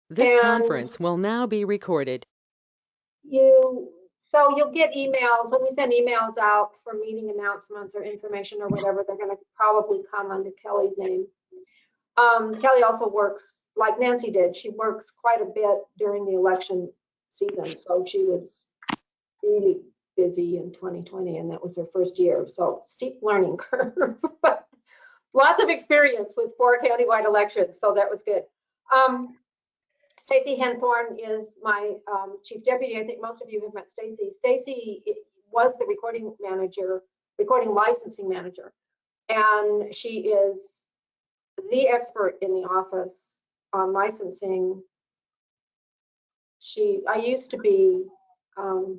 This And conference will now be recorded. you'll get emails when we send emails out for meeting announcements or information or whatever. They're going to probably come under Kelly's name. Kelly also works like Nancy did. She works quite a bit during the election season, so she was really busy in 2020, and that was her first year. So steep learning curve, but lots of experience with 4 countywide elections, so that was good. Stacy Henthorn is my chief deputy. I think most of you have met Stacy. Stacy was the recording licensing manager, and she is the expert in the office on licensing. I used to be, I'm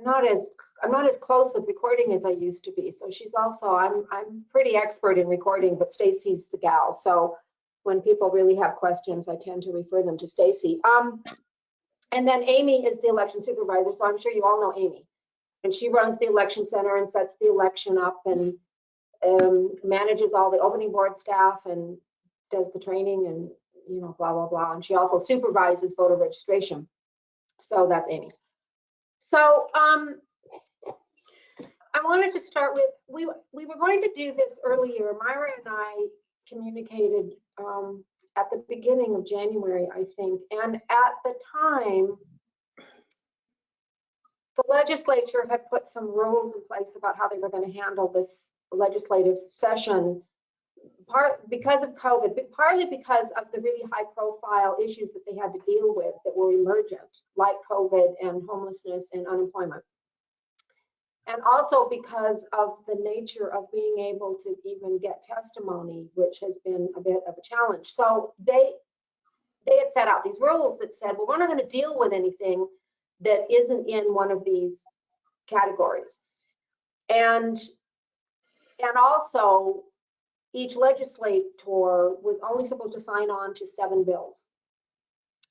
not as close with recording as I used to be. So she's also, I'm pretty expert in recording, but Stacy's the gal. So when people really have questions, I tend to refer them to Stacy. And then Amy is the election supervisor, so I'm sure you all know Amy. And she runs the election center and sets the election up and manages all the opening board staff and does the training and, you know, blah, blah, blah. And she also supervises voter registration. So that's Amy. So I wanted to start with, we were going to do this earlier. Myra and I communicated at the beginning of January, I think. And at the time, the legislature had put some rules in place about how they were going to handle this legislative session, because of COVID, but partly because of the really high profile issues that they had to deal with that were emergent, like COVID and homelessness and unemployment. And also because of the nature of being able to even get testimony, which has been a bit of a challenge. So they had set out these rules that said, well, we're not going to deal with anything that isn't in one of these categories. And also, each legislator was only supposed to sign on to 7 bills,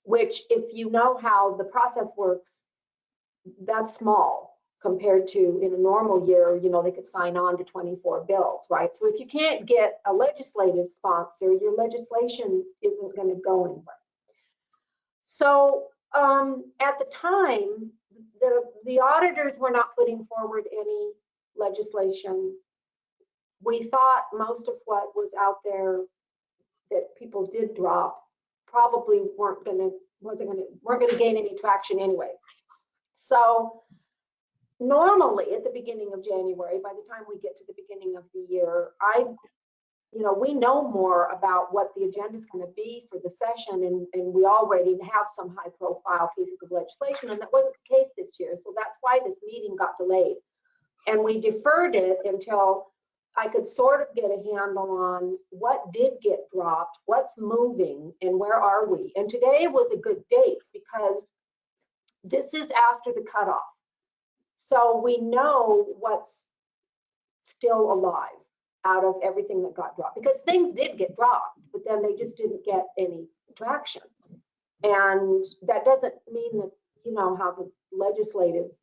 which, if you know how the process works, that's small compared to in a normal year, you know, they could sign on to 24 bills, right? So if you can't get a legislative sponsor, your legislation isn't going to go anywhere. So at the time, the auditors were not putting forward any legislation. We thought most of what was out there that people did drop probably weren't going to gain any traction anyway. So normally at the beginning of January, by the time we get to the beginning of the year, we know more about what the agenda is going to be for the session, and we already have some high profile pieces of legislation, and that wasn't the case this year. So that's why this meeting got delayed. And we deferred it until I could sort of get a handle on what did get dropped, what's moving, and where are we. And today was a good date because this is after the cutoff. So we know what's still alive out of everything that got dropped, because things did get dropped, but then they just didn't get any traction. And that doesn't mean that, you know, how the legislative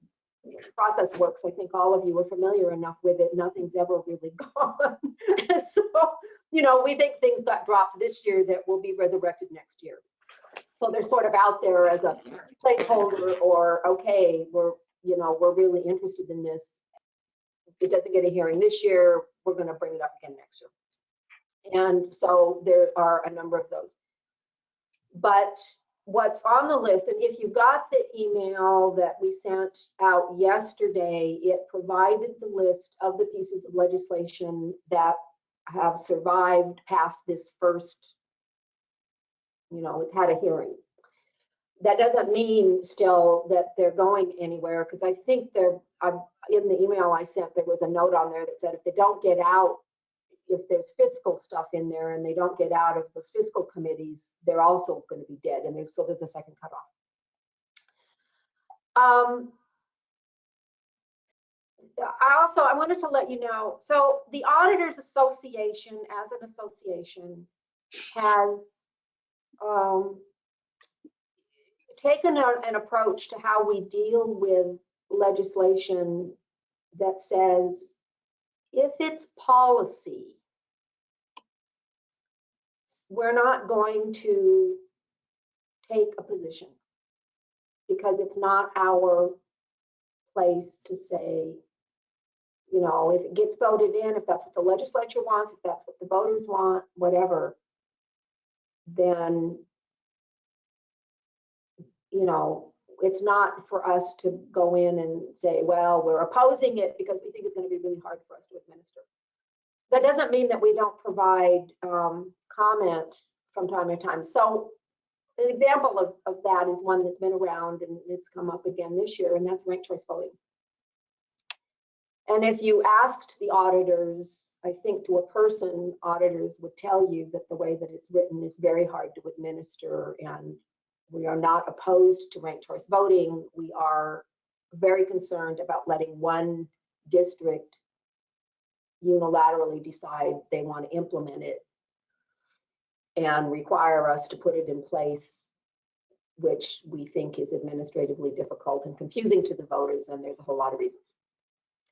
process works. I think all of you are familiar enough with it. Nothing's ever really gone. So, you know, we think things got dropped this year that will be resurrected next year. So they're sort of out there as a placeholder, or, okay, we're really interested in this. If it doesn't get a hearing this year, we're going to bring it up again next year. And so there are a number of those. But what's on the list, and if you got the email that we sent out yesterday, it provided the list of the pieces of legislation that have survived past this first, it's had a hearing. That doesn't mean still that they're going anywhere, because I think in the email I sent, there was a note on there that said if they don't get out, if there's fiscal stuff in there and they don't get out of those fiscal committees, they're also going to be dead. And there's a second cutoff. I wanted to let you know, so the Auditors Association as an association has taken an approach to how we deal with legislation that says if it's policy, we're not going to take a position because it's not our place to say, you know, if it gets voted in, if that's what the legislature wants, if that's what the voters want, whatever, then, you know, it's not for us to go in and say, well, we're opposing it because we think it's going to be really hard for us to administer. That doesn't mean that we don't provide comment from time to time. So an example of that is one that's been around and it's come up again this year, and that's ranked choice voting. And if you asked the auditors, I think to a person, auditors would tell you that the way that it's written is very hard to administer, and we are not opposed to ranked choice voting. We are very concerned about letting one district unilaterally decide they want to implement it and require us to put it in place, which we think is administratively difficult and confusing to the voters, and there's a whole lot of reasons.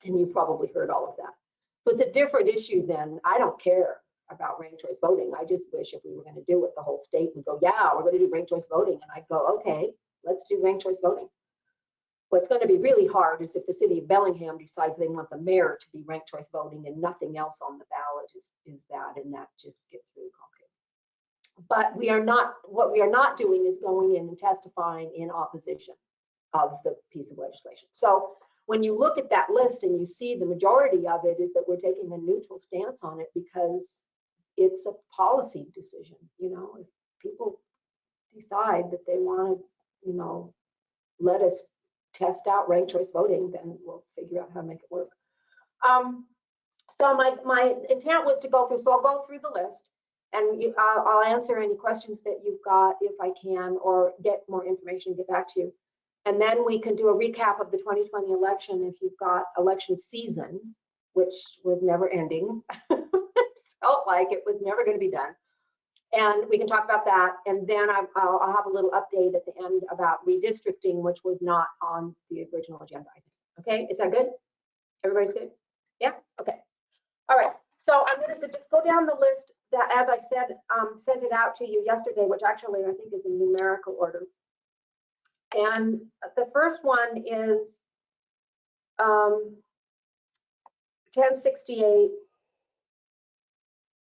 And you've probably heard all of that. So it's a different issue than, I don't care about ranked choice voting. I just wish if we were going to do it, the whole state would go, yeah, we're going to do ranked choice voting. And I'd go, okay, let's do ranked choice voting. What's going to be really hard is if the city of Bellingham decides they want the mayor to be ranked choice voting and nothing else on the ballot is that, and that just gets really complicated. But we are not, what we are not doing is going in and testifying in opposition of the piece of legislation. So when you look at that list and you see the majority of it is that we're taking a neutral stance on it because it's a policy decision. You know, if people decide that they want to, you know, let us test out ranked choice voting, then we'll figure out how to make it work. So my intent was to go through, so I'll go through the list and I'll answer any questions that you've got if I can, or get more information, get back to you. And then we can do a recap of the 2020 election if you've got election season, which was never ending. It felt like it was never going to be done. And we can talk about that. And then I'll have a little update at the end about redistricting, which was not on the original agenda, I think. Okay, is that good? Everybody's good? Yeah, okay. All right, so I'm going to just go down the list that, as I said, sent it out to you yesterday, which actually I think is in numerical order. And the first one is 1068.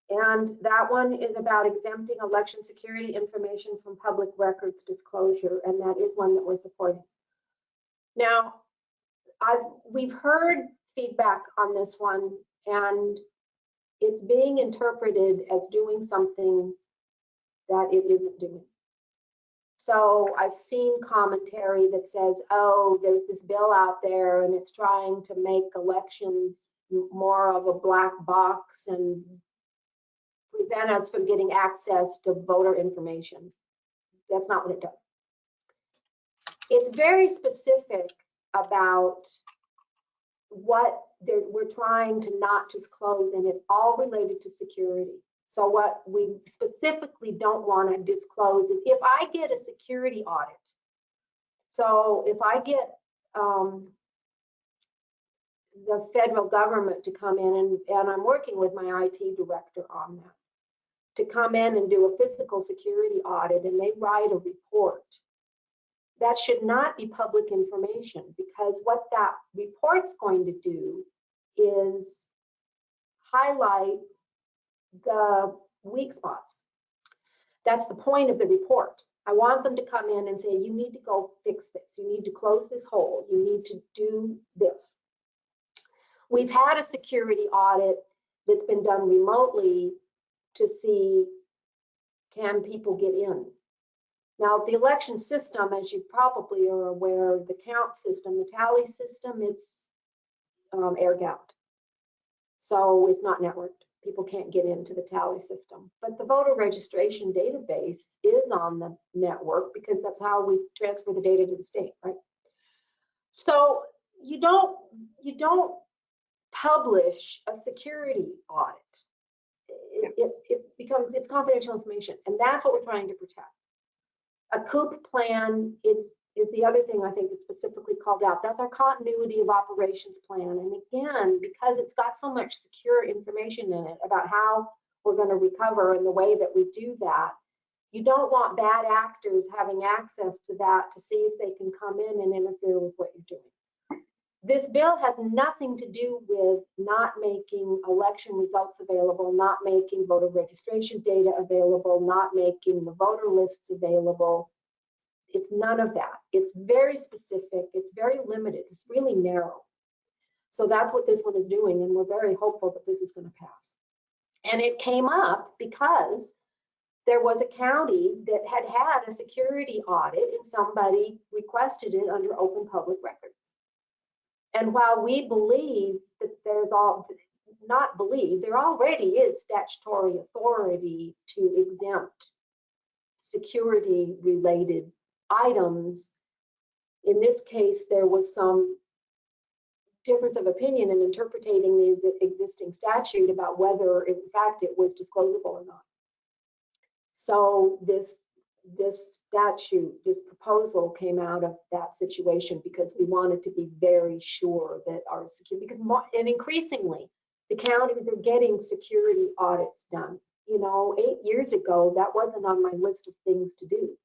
And that one is about exempting election security information from public records disclosure, and that is one that we're supporting. Now, we've heard feedback on this one, and it's being interpreted as doing something that it isn't doing. So I've seen commentary that says, oh, there's this bill out there and it's trying to make elections more of a black box and prevent us from getting access to voter information. That's not what it does. It's very specific about what we're trying to not disclose, and it's all related to security. So what we specifically don't want to disclose is if I get a security audit. So if I get the federal government to come in, and I'm working with my IT director on that, to come in and do a physical security audit, and they write a report, that should not be public information, because what that report's going to do is highlight the weak spots. That's the point of the report. I want them to come in and say, you need to go fix this. You need to close this hole. You need to do this. We've had a security audit that's been done remotely to see, can people get in? Now, the election system, as you probably are aware, the count system, the tally system, it's air-gapped. So it's not networked. People can't get into the tally system. But the voter registration database is on the network because that's how we transfer the data to the state, right? So you don't publish a security audit. It's confidential information, and that's what we're trying to protect. A COOP plan is the other thing I think is specifically called out. That's our continuity of operations plan. And again, because it's got so much secure information in it about how we're going to recover and the way that we do that, You don't want bad actors having access to that to see if they can come in and interfere with what you're doing. This bill has nothing to do with not making election results available, not making voter registration data available, not making the voter lists available. It's none of that. It's very specific. It's very limited. It's really narrow. So that's what this one is doing, and we're very hopeful that this is going to pass. And it came up because there was a county that had a security audit and somebody requested it under open public records. And while we believe that there already is statutory authority to exempt security related items, in this case, there was some difference of opinion in interpreting the existing statute about whether in fact it was disclosable or not. So this proposal came out of that situation because we wanted to be very sure that our security, and increasingly the counties are getting security audits done. 8 years ago, that wasn't on my list of things to do.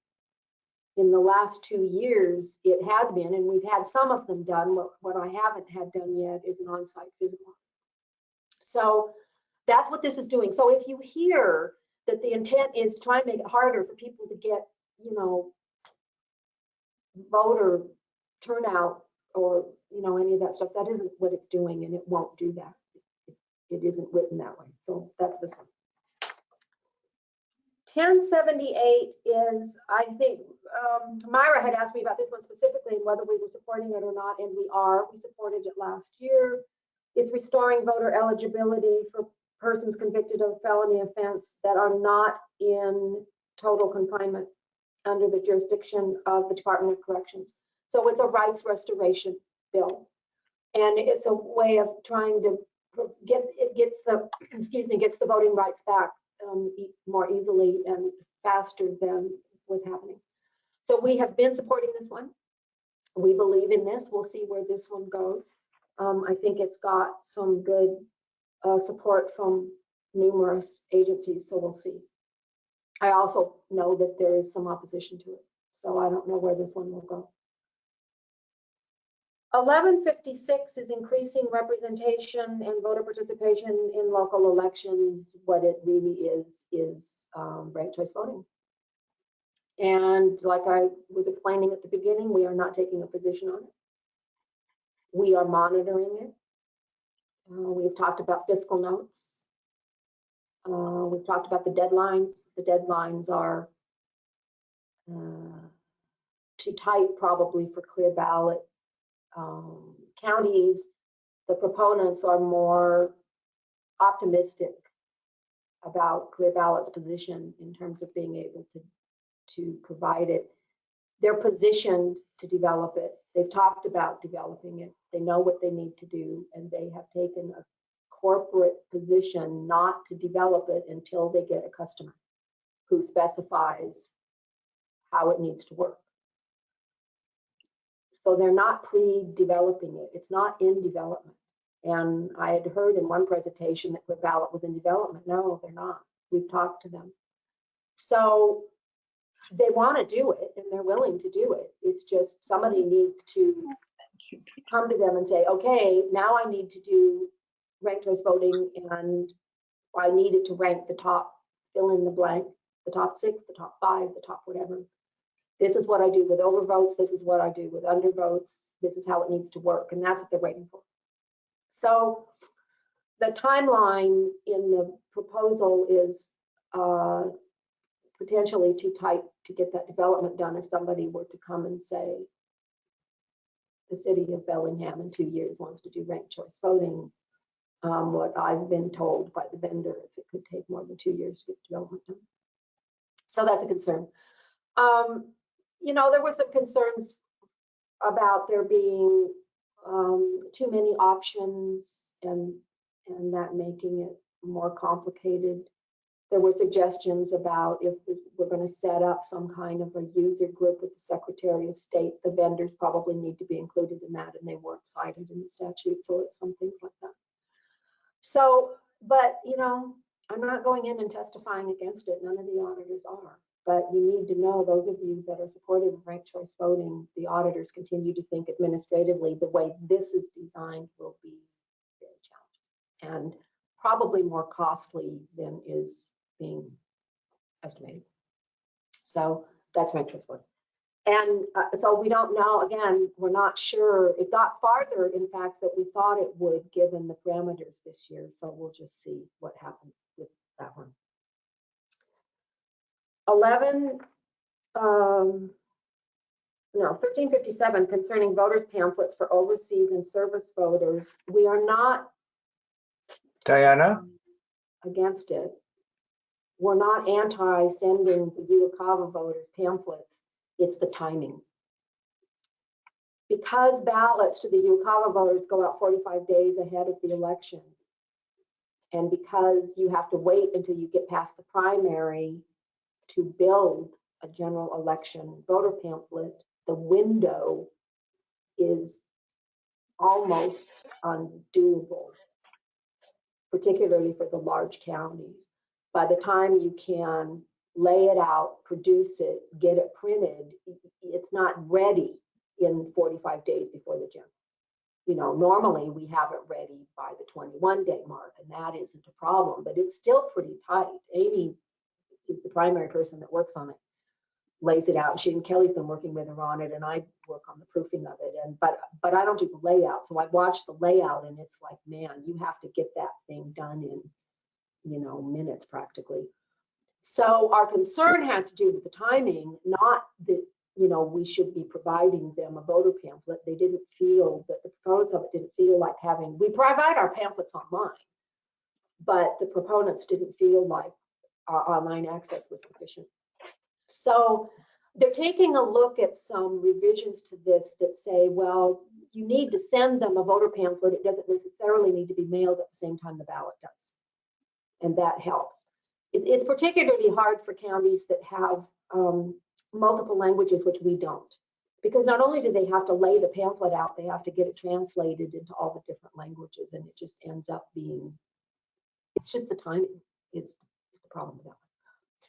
In the last 2 years, it has been, and we've had some of them done. What I haven't had done yet is an on-site physical. So that's what this is doing. So if you hear that the intent is to try and make it harder for people to get, voter turnout or, any of that stuff, that isn't what it's doing, and it won't do that. It isn't written that way. So that's this one. 1078 is, I think, Myra had asked me about this one specifically and whether we were supporting it or not, and we are. We supported it last year. It's restoring voter eligibility for persons convicted of felony offense that are not in total confinement under the jurisdiction of the Department of Corrections. So it's a rights restoration bill, and it's a way of trying to gets the voting rights back more easily and faster than was happening. So we have been supporting this one. We believe in this. We'll see where this one goes. I think it's got some good support from numerous agencies, so we'll see. I also know that there is some opposition to it, so I don't know where this one will go. 1156 is increasing representation and voter participation in local elections. What it really is ranked choice voting. And like I was explaining at the beginning, we are not taking a position on it. We are monitoring it. We've talked about fiscal notes. We've talked about the deadlines. The deadlines are too tight probably for clear ballot. Counties, the proponents are more optimistic about clear ballot's position in terms of being able to provide it. They're positioned to develop it. They've talked about developing it. They know what they need to do, and they have taken a corporate position not to develop it until they get a customer who specifies how it needs to work. So they're not pre-developing it. It's not in development. And I had heard in one presentation that clear ballot was in development. No, they're not. We've talked to them. So they want to do it and they're willing to do it. It's just somebody needs to come to them and say, okay, now I need to do ranked choice voting, and I need it to rank the top, fill in the blank, the top 6, the top 5, the top whatever. This is what I do with overvotes. This is what I do with undervotes. This is how it needs to work. And that's what they're waiting for. So the timeline in the proposal is potentially too tight to get that development done if somebody were to come and say, the city of Bellingham in 2 years wants to do ranked choice voting. What I've been told by the vendor is it could take more than 2 years to get development done. So that's a concern. There were some concerns about there being too many options and that making it more complicated. There were suggestions about if we're going to set up some kind of a user group with the Secretary of State, the vendors probably need to be included in that, and they weren't cited in the statute, so it's some things like that. So, but I'm not going in and testifying against it. None of the auditors are. but you need to know, those of you that are supportive of ranked choice voting, the auditors continue to think administratively the way this is designed will be very challenging and probably more costly than is being estimated. So that's ranked choice voting. And so we don't know, again, we're not sure. It got farther, in fact, that we thought it would, given the parameters this year. So we'll just see what happens with that one. 1357, concerning voters' pamphlets for overseas and service voters. We are not Diana? against it. We're not anti-sending the UOCAVA voters pamphlets. It's the timing. Because ballots to the UOCAVA voters go out 45 days ahead of the election, and because you have to wait until you get past the primary to build a general election voter pamphlet, the window is almost undoable, particularly for the large counties. By the time you can lay it out, produce it, get it printed, it's not ready in 45 days before the general. You know, normally we have it ready by the 21-day mark, and that isn't a problem, but it's still pretty tight. Amy is the primary person that works on it, lays it out. She and Kelly's been working with her on it, and I work on the proofing of it. And but I don't do the layout, so I watch the layout, and it's like, man, you have to get that thing done in, you know, minutes practically. So our concern has to do with the timing, not that, you know, we should be providing them a voter pamphlet. They didn't feel that, the proponents of it didn't feel like having, we provide our pamphlets online, but the proponents didn't feel like our online access was sufficient. So they're taking a look at some revisions to this that say, well, you need to send them a voter pamphlet. It doesn't necessarily need to be mailed at the same time the ballot does. And that helps. It's particularly hard for counties that have multiple languages, which we don't. Because not only do they have to lay the pamphlet out, they have to get it translated into all the different languages, and it just ends up being, it's just the timing is the problem with that.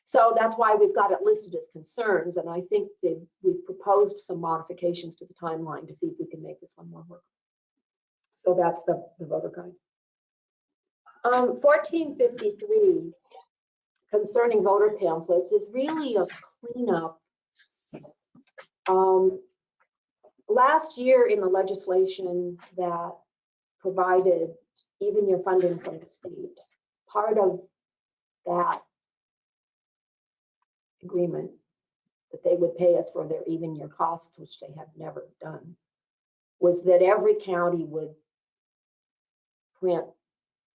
So that's why we've got it listed as concerns, and I think that we've proposed some modifications to the timeline to see if we can make this one more work. So that's the voter guide. 1453, concerning voter pamphlets, is really a cleanup. Last year in the legislation that provided even year funding from the state, part of that agreement that they would pay us for their even year costs, which they have never done, was that every county would print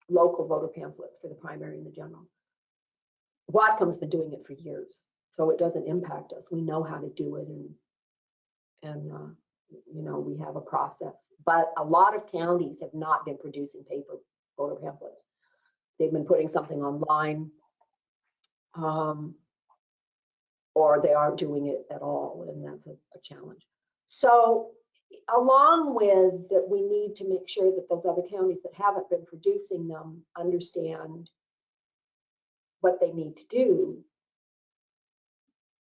local voter pamphlets for the primary and the general. Whatcom's been doing it for years, so it doesn't impact us. We know how to do it, and you know, we have a process. But a lot of counties have not been producing paper voter pamphlets. They've been putting something online, or they aren't doing it at all, and that's a challenge. So along with that, we need to make sure that those other counties that haven't been producing them understand what they need to do,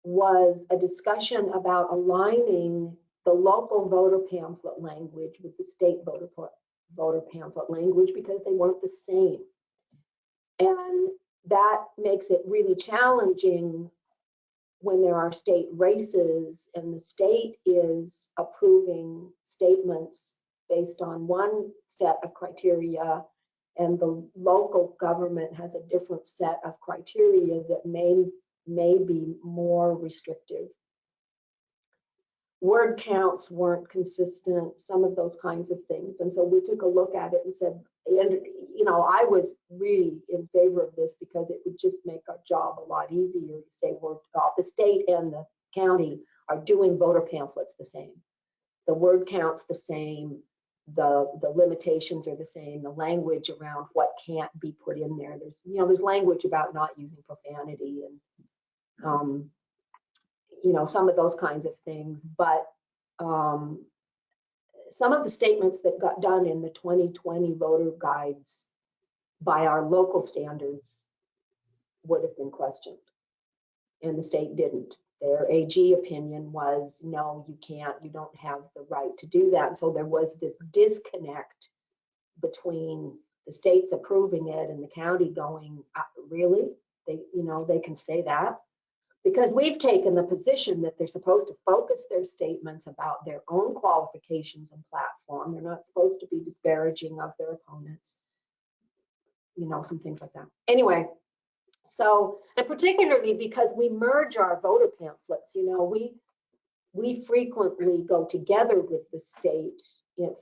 was a discussion about aligning the local voter pamphlet language with the state voter pamphlet language, because they weren't the same. And that makes it really challenging when there are state races and the state is approving statements based on one set of criteria and the local government has a different set of criteria that may be more restrictive. Word counts weren't consistent, some of those kinds of things. And so we took a look at it and said, and you know, I was really in favor of this because it would just make our job a lot easier to say, well, the state and the county are doing voter pamphlets the same. The word count's the same, the limitations are the same, the language around what can't be put in there. There's language about not using profanity and you know, some of those kinds of things, but some of the statements that got done in the 2020 voter guides by our local standards would have been questioned. and the state didn't. Their AG opinion was, no, you can't, you don't have the right to do that. So there was this disconnect between the states approving it and the county going, really? They can say that? Because we've taken the position that they're supposed to focus their statements about their own qualifications and platform. They're not supposed to be disparaging of their opponents, some things like that. Anyway, so, and particularly because we merge our voter pamphlets, we frequently go together with the state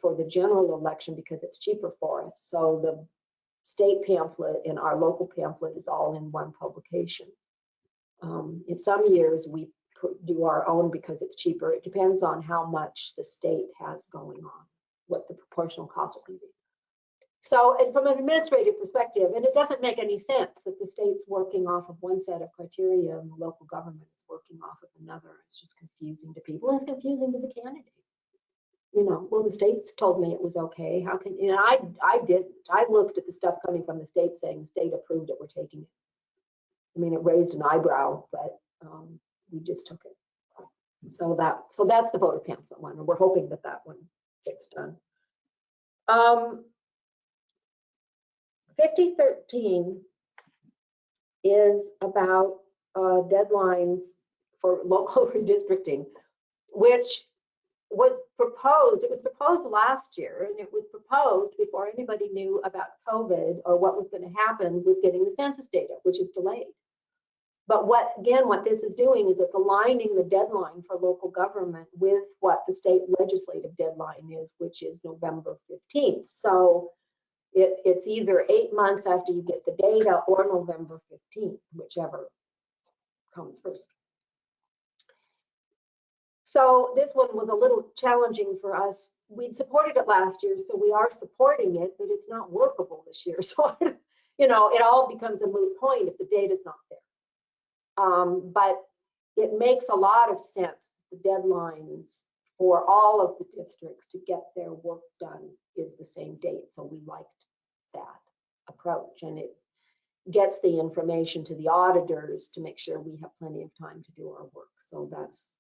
for the general election because it's cheaper for us. So the state pamphlet and our local pamphlet is all in one publication. In some years we do our own because it's cheaper. It depends on how much the state has going on, what the proportional cost is going to be. So, and from an administrative perspective, and it doesn't make any sense that the state's working off of one set of criteria and the local government is working off of another. It's just confusing to people, and it's confusing to the candidate. Well, the states told me it was okay. How can, I didn't. I looked at the stuff coming from the state saying the state approved it, we're taking it. I mean, it raised an eyebrow, but we just took it. So that's the voter pamphlet one, and we're hoping that one gets done. 5013 is about deadlines for local redistricting, which was proposed. It was proposed last year, and it was proposed before anybody knew about COVID or what was going to happen with getting the census data, which is delayed. But what this is doing is it's aligning the deadline for local government with what the state legislative deadline is, which is November 15th. So it's either 8 months after you get the data or November 15th, whichever comes first. So this one was a little challenging for us. We'd supported it last year, so we are supporting it, but it's not workable this year. So, it all becomes a moot point if the data's not there. But it makes a lot of sense. The deadlines for all of the districts to get their work done is the same date. So we liked that approach, and it gets the information to the auditors to make sure we have plenty of time to do our work. So that's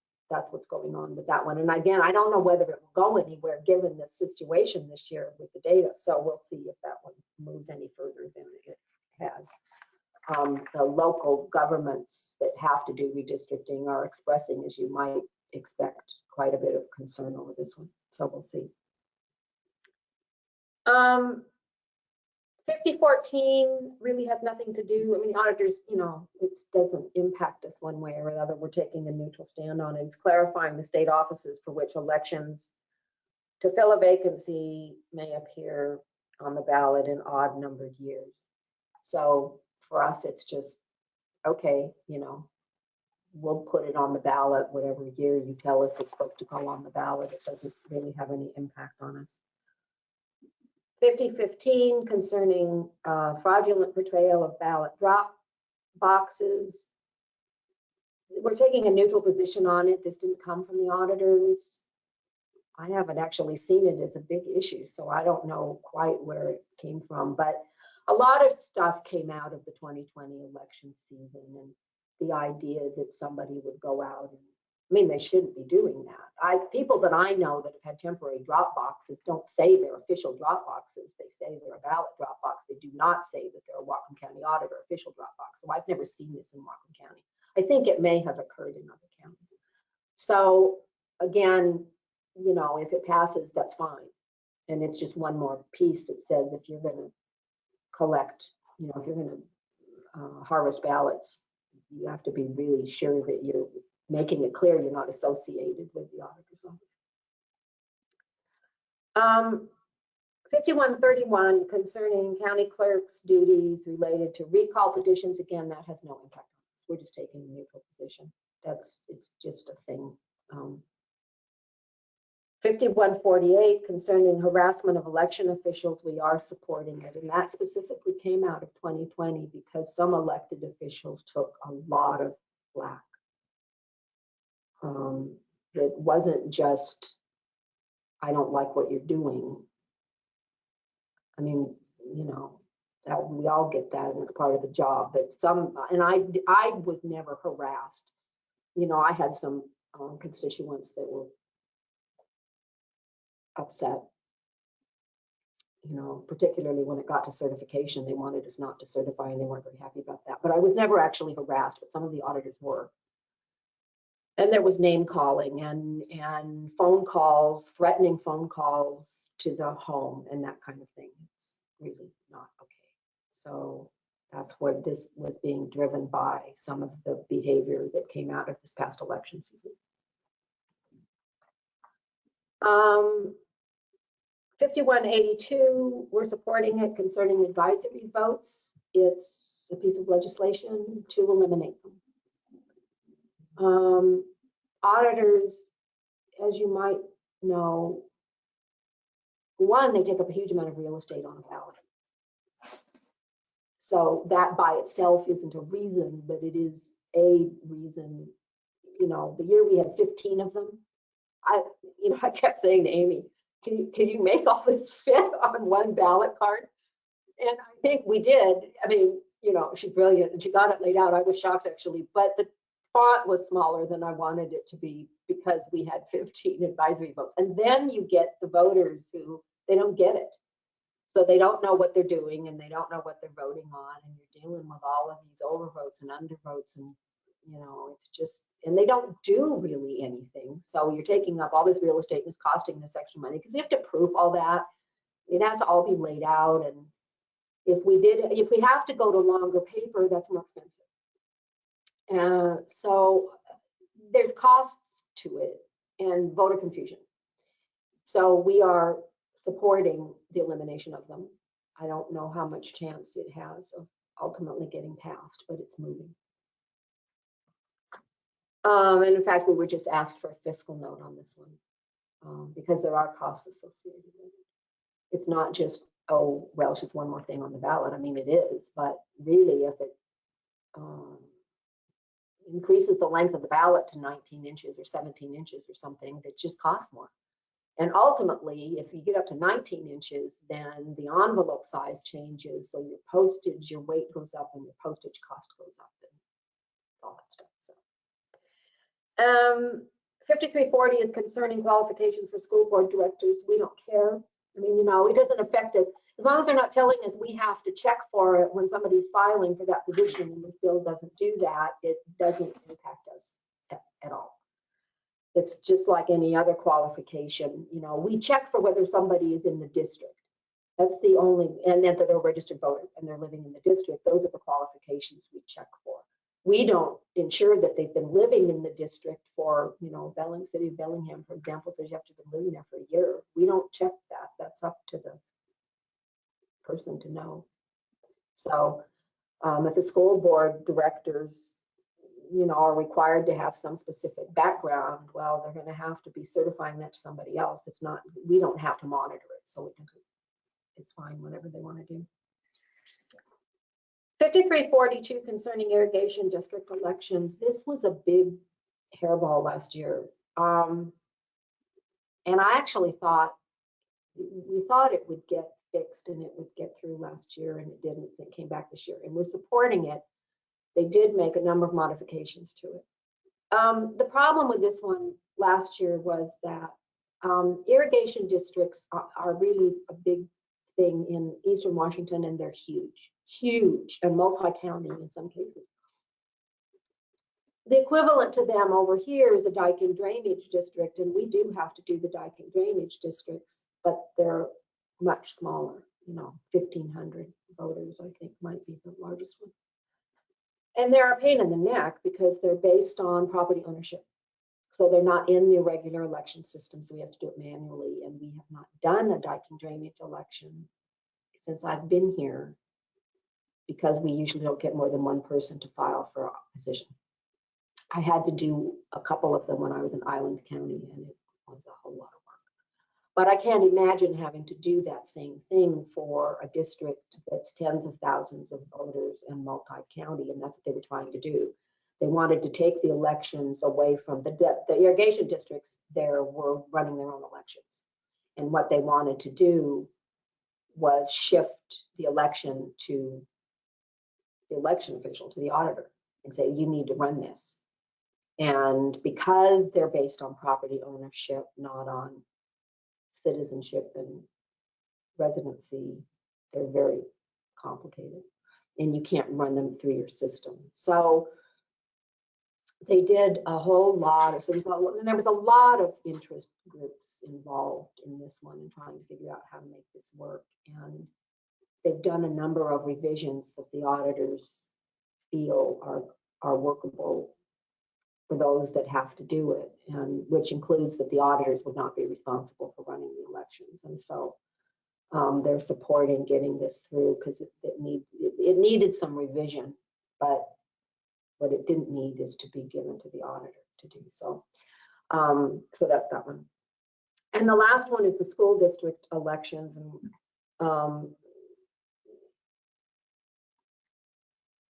what's going on with that one. And again, I don't know whether it will go anywhere given the situation this year with the data. So we'll see if that one moves any further than it has. The local governments that have to do redistricting are expressing, as you might expect, quite a bit of concern over this one. So we'll see. 5014 really has nothing to do. I mean, the auditors, it doesn't impact us one way or another. We're taking a neutral stand on it. It's clarifying the state offices for which elections to fill a vacancy may appear on the ballot in odd numbered years. So for us, it's just, okay, we'll put it on the ballot whatever year you tell us it's supposed to go on the ballot. It doesn't really have any impact on us. 5015 concerning fraudulent portrayal of ballot drop boxes. We're taking a neutral position on it. This didn't come from the auditors. I haven't actually seen it as a big issue, so I don't know quite where it came from, but a lot of stuff came out of the 2020 election season, and the idea that somebody would go out and, they shouldn't be doing that. People that I know that have had temporary drop boxes don't say they're official drop boxes. They say they're a ballot drop box. They do not say that they're a Whatcom County auditor official drop box. So I've never seen this in Whatcom County. I think it may have occurred in other counties. So again, if it passes, that's fine. And it's just one more piece that says if you're going to collect, if you're going to harvest ballots, you have to be really sure that you're making it clear you're not associated with the auditor's office. 5131 concerning county clerk's duties related to recall petitions. Again, that has no impact on us. We're just taking a neutral position. It's just a thing. 5148 concerning harassment of election officials. We are supporting it, and that specifically came out of 2020 because some elected officials took a lot of flack. It wasn't just, I don't like what you're doing. That we all get that, and it's part of the job. But and I was never harassed. You know, I had some constituents that were upset. You know, particularly when it got to certification, they wanted us not to certify, and they weren't very happy about that. But I was never actually harassed, but some of the auditors were. And there was name calling and phone calls, threatening phone calls to the home and that kind of thing. It's really not okay. So that's what this was being driven by, some of the behavior that came out of this past election season. 5182, we're supporting it concerning advisory votes. It's a piece of legislation to eliminate them. Auditors, as you might know, one, they take up a huge amount of real estate on a ballot. So that by itself isn't a reason, but it is a reason. You know, the year we had 15 of them, I kept saying to Amy, can you make all this fit on one ballot card? And I think we did. I mean, you know, she's brilliant and she got it laid out. I was shocked actually, but the font was smaller than I wanted it to be because we had 15 advisory votes. And then you get the voters who, they don't get it. So they don't know what they're doing and they don't know what they're voting on. And you're dealing with all of these overvotes and undervotes, and, you know, it's just, and they don't do really anything. So you're taking up all this real estate and it's costing this extra money because we have to proof all that. It has to all be laid out. And if we have to go to longer paper, that's more expensive. So there's costs to it and voter confusion. So we are supporting the elimination of them. I don't know how much chance it has of ultimately getting passed, but it's moving. And in fact, we were just asked for a fiscal note on this one because there are costs associated with it. It's not just, oh, well, it's just one more thing on the ballot. I mean, it is, but really if it increases the length of the ballot to 19 inches or 17 inches or something, that just costs more. And ultimately, if you get up to 19 inches, then the envelope size changes. So your postage, your weight goes up and your postage cost goes up and all that stuff. So 5340 is concerning qualifications for school board directors. We don't care. I mean, you know, it doesn't affect us. As long as they're not telling us we have to check for it when somebody's filing for that position, and this bill doesn't do that, it doesn't impact us at all. It's just like any other qualification. You know, we check for whether somebody is in the district. That's the only, and then that they're a registered voter and they're living in the district. Those are the qualifications we check for. We don't ensure that they've been living in the district for, you know, City of Bellingham, for example, says you have to have been living there for a year. We don't check that. That's up to the person to know. So if the school board directors, you know, are required to have some specific background, well, they're going to have to be certifying that to somebody else. It's not, we don't have to monitor it, so it doesn't, it's fine, whatever they want to do. 5342 concerning irrigation district elections. This was a big hairball last year. And I actually thought, we thought it would get fixed and it would get through last year, and it didn't. It came back this year, and we're supporting it. They did make a number of modifications to it. The problem with this one last year was that irrigation districts are really a big thing in Eastern Washington, and they're huge, and multi-county in some cases. The equivalent to them over here is a dike and drainage district, and we do have to do the dike and drainage districts, but they're much smaller, you know, 1,500 voters, I think, might be the largest one. And they're a pain in the neck because they're based on property ownership. So they're not in the regular election system, so we have to do it manually. And we have not done a dike and drainage election since I've been here because we usually don't get more than one person to file for a position. I had to do a couple of them when I was in Island County, and it was a whole lot of work. But I can't imagine having to do that same thing for a district that's tens of thousands of voters and multi-county, and that's what they were trying to do. They wanted to take the elections away from the irrigation districts. There were running their own elections, and what they wanted to do was shift the election to the election official, to the auditor, and say, you need to run this. And because they're based on property ownership, not on citizenship and residency, they're very complicated. And you can't run them through your system. So they did a whole lot of, and there was a lot of interest groups involved in this one and trying to figure out how to make this work. And they've done a number of revisions that the auditors feel are workable for those that have to do it, and which includes that the auditors would not be responsible for running the elections. And so they're supporting getting this through because it needed some revision, but what it didn't need is to be given to the auditor to do so. So that's that one. And the last one is the school district elections. And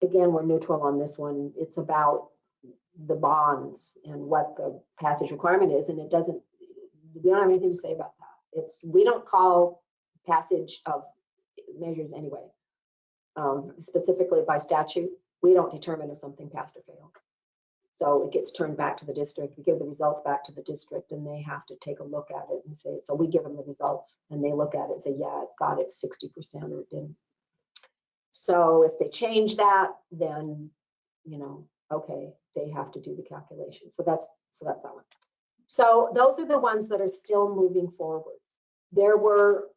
again, we're neutral on this one. It's about the bonds and what the passage requirement is, and we don't have anything to say about that. We don't call passage of measures anyway, specifically by statute. We don't determine if something passed or failed. So it gets turned back to the district. We give the results back to the district, and they have to take a look at it and say, so we give them the results, and they look at it and say, yeah, it got it 60% or it didn't. So if they change that, then, okay, they have to do the calculation. So that's that one. So those are the ones that are still moving forward. There were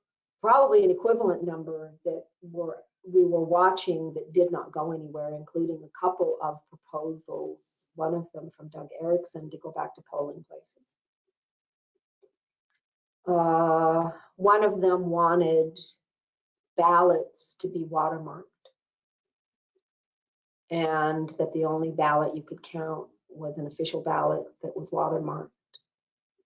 probably an equivalent number that we were watching that did not go anywhere, including a couple of proposals, one of them from Doug Erickson to go back to polling places. One of them wanted ballots to be watermarked, and that the only ballot you could count was an official ballot that was watermarked,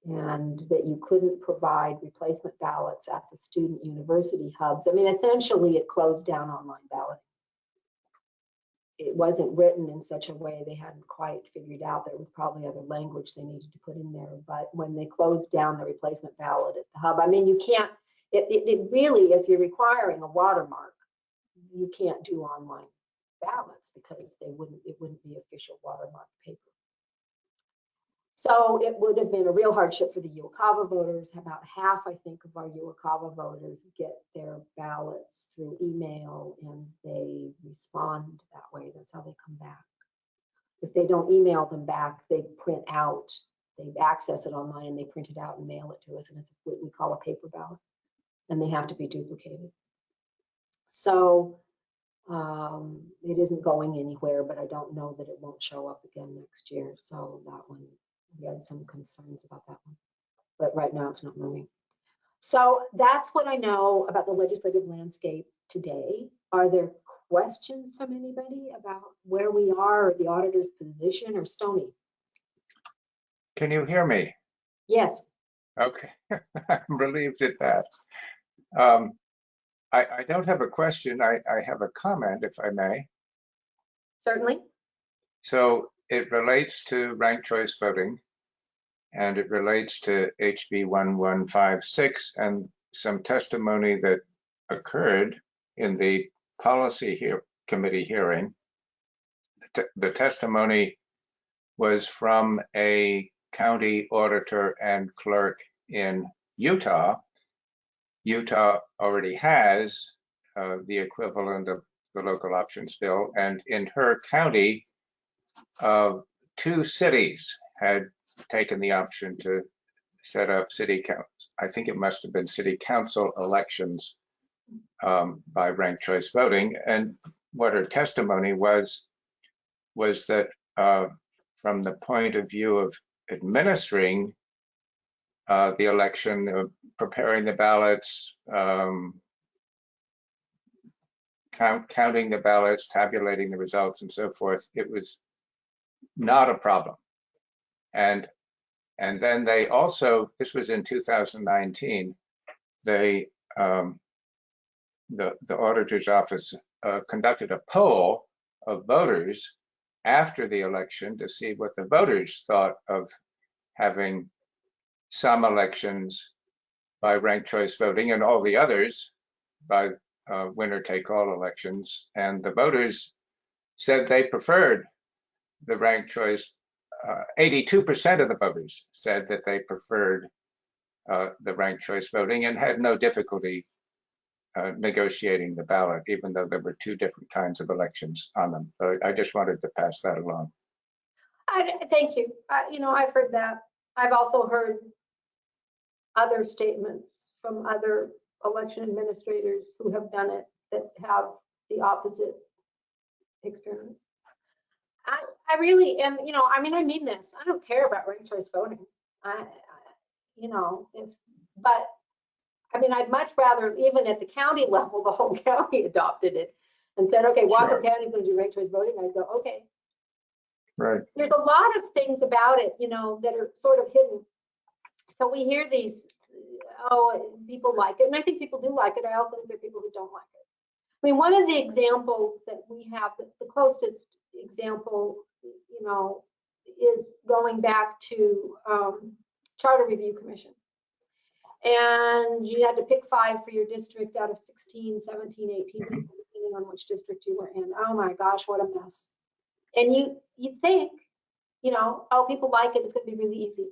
and that you couldn't provide replacement ballots at the student university hubs. I mean, essentially it closed down online balloting. It wasn't written in such a way, they hadn't quite figured out. There was probably other language they needed to put in there, but when they closed down the replacement ballot at the hub, I mean, you can't, it really, if you're requiring a watermark, you can't do online ballots because it wouldn't be official watermark paper. So it would have been a real hardship for the UOCAVA voters. About half, I think, of our UOCAVA voters get their ballots through email, and they respond that way. That's how they come back. If they don't email them back, they print out, they access it online, and they print it out and mail it to us, and it's what we call a paper ballot, and they have to be duplicated. So it isn't going anywhere, but I don't know that it won't show up again next year. So that one, we had some concerns about that one, but right now it's not moving. So that's what I know about the legislative landscape today. Are there questions from anybody about where we are or the auditor's position, or Stony? Can you hear me? Yes. Okay, I'm relieved at that. I don't have a question. I have a comment, if I may. Certainly. So it relates to ranked choice voting, and it relates to HB 1156 and some testimony that occurred in the policy committee hearing. The testimony was from a county auditor and clerk in Utah. Utah already has the equivalent of the local options bill, and in her county, 2 cities had taken the option to set up city council. I think it must have been city council elections by ranked choice voting. And what her testimony was that from the point of view of administering the election, preparing the ballots, counting the ballots, tabulating the results, and so forth, it was not a problem. And then they also, this was in 2019, the auditor's office conducted a poll of voters after the election to see what the voters thought of having some elections by ranked choice voting and all the others by winner-take-all elections, and the voters said they preferred the ranked choice. 82% of the voters said that they preferred the ranked choice voting and had no difficulty negotiating the ballot, even though there were two different kinds of elections on them. So I just wanted to pass that along. Thank you. I've heard that. I've also heard other statements from other election administrators who have done it that have the opposite experience. I really, and I mean this. I don't care about ranked choice voting. But I'd much rather, even at the county level, the whole county adopted it and said, okay, Whatcom County is going to do ranked choice voting. I'd go, okay. Right. There's a lot of things about it, that are sort of hidden. So we hear these, people like it, and I think people do like it. I also think there are people who don't like it. One of the examples that we have, the closest example, is going back to Charter Review Commission. And you had to pick 5 for your district out of 16, 17, 18 people, depending on which district you were in. Oh my gosh, what a mess. And you'd think, people like it, it's going to be really easy.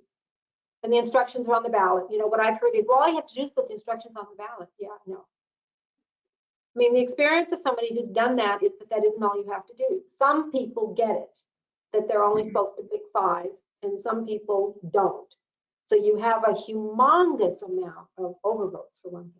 And the instructions are on the ballot. What I've heard is, well, all you have to do is put the instructions on the ballot. Yeah, no. The experience of somebody who's done that is that isn't all you have to do. Some people get it, that they're only supposed to pick 5, and some people don't. So you have a humongous amount of overvotes for one thing.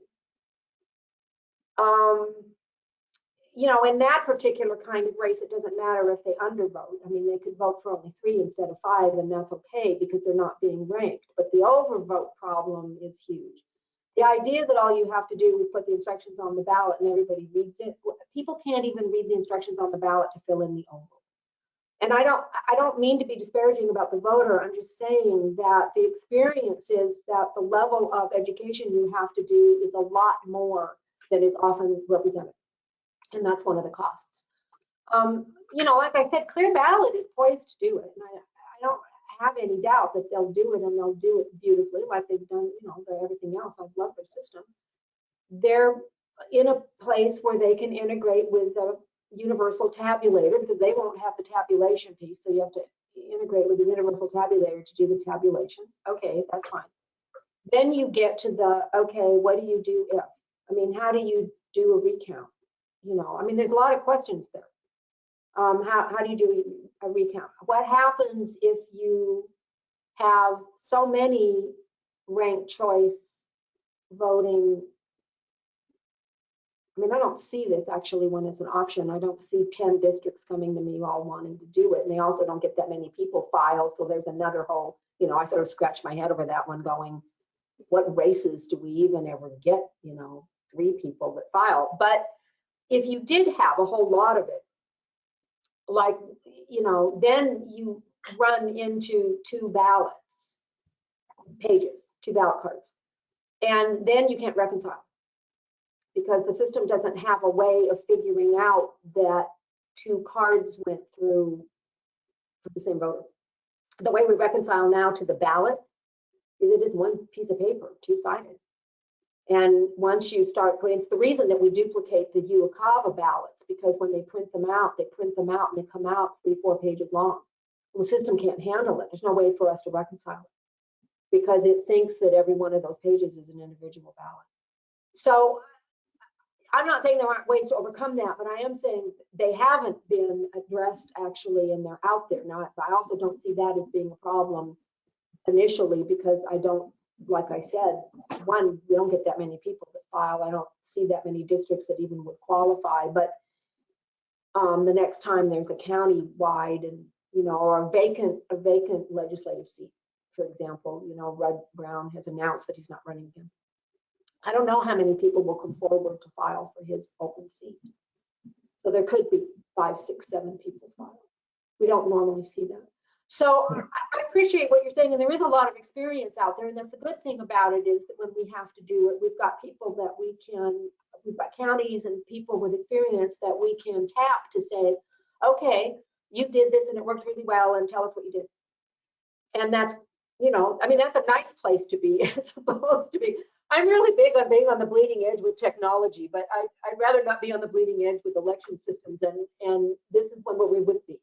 In that particular kind of race, it doesn't matter if they undervote. They could vote for only 3 instead of 5, and that's okay because they're not being ranked. But the overvote problem is huge. The idea that all you have to do is put the instructions on the ballot and everybody reads it. People can't even read the instructions on the ballot to fill in the oval. And I don't mean to be disparaging about the voter. I'm just saying that the experience is that the level of education you have to do is a lot more than is often represented. And that's one of the costs. Like I said, Clear Ballot is poised to do it. And I don't have any doubt that they'll do it, and they'll do it beautifully like they've done, everything else. I love their system. They're in a place where they can integrate with the universal tabulator because they won't have the tabulation piece. So you have to integrate with the universal tabulator to do the tabulation. Okay, that's fine. Then you get to the, okay, what do you do if? How do you do a recount? There's a lot of questions there. How do you do a recount? What happens if you have so many ranked choice voting? I don't see this actually when it's an option. I don't see 10 districts coming to me all wanting to do it. And they also don't get that many people file. So there's another whole, I sort of scratched my head over that one going, what races do we even ever get, 3 people that file? But if you did have a whole lot of it, like, then you run into 2 ballots, pages, 2 ballot cards. And then you can't reconcile because the system doesn't have a way of figuring out that 2 cards went through the same voter. The way we reconcile now to the ballot is it is 1 piece of paper, 2-sided. And once you start putting, it's the reason that we duplicate the UOCAVA ballots, because when they print them out and they come out 3-4 pages long. Well, the system can't handle it. There's no way for us to reconcile it because it thinks that every one of those pages is an individual ballot. So I'm not saying there aren't ways to overcome that, but I am saying they haven't been addressed actually, and they're out there. Now, I also don't see that as being a problem initially because I don't, like I said, one, we don't get that many people that file. I don't see that many districts that even would qualify. But the next time there's a county-wide and or a vacant legislative seat, for example, Red Brown has announced that he's not running again. I don't know how many people will come forward to file for his open seat. So there could be 5, 6, 7 people file. We don't normally see that. So I appreciate what you're saying, and there is a lot of experience out there, and that's the good thing about it is that when we have to do it, we've got people that we've got counties and people with experience that we can tap to say, okay, you did this and it worked really well, and tell us what you did. And that's, that's a nice place to be as opposed to be, I'm really big on being on the bleeding edge with technology, but I'd rather not be on the bleeding edge with election systems, and this is one where we would be.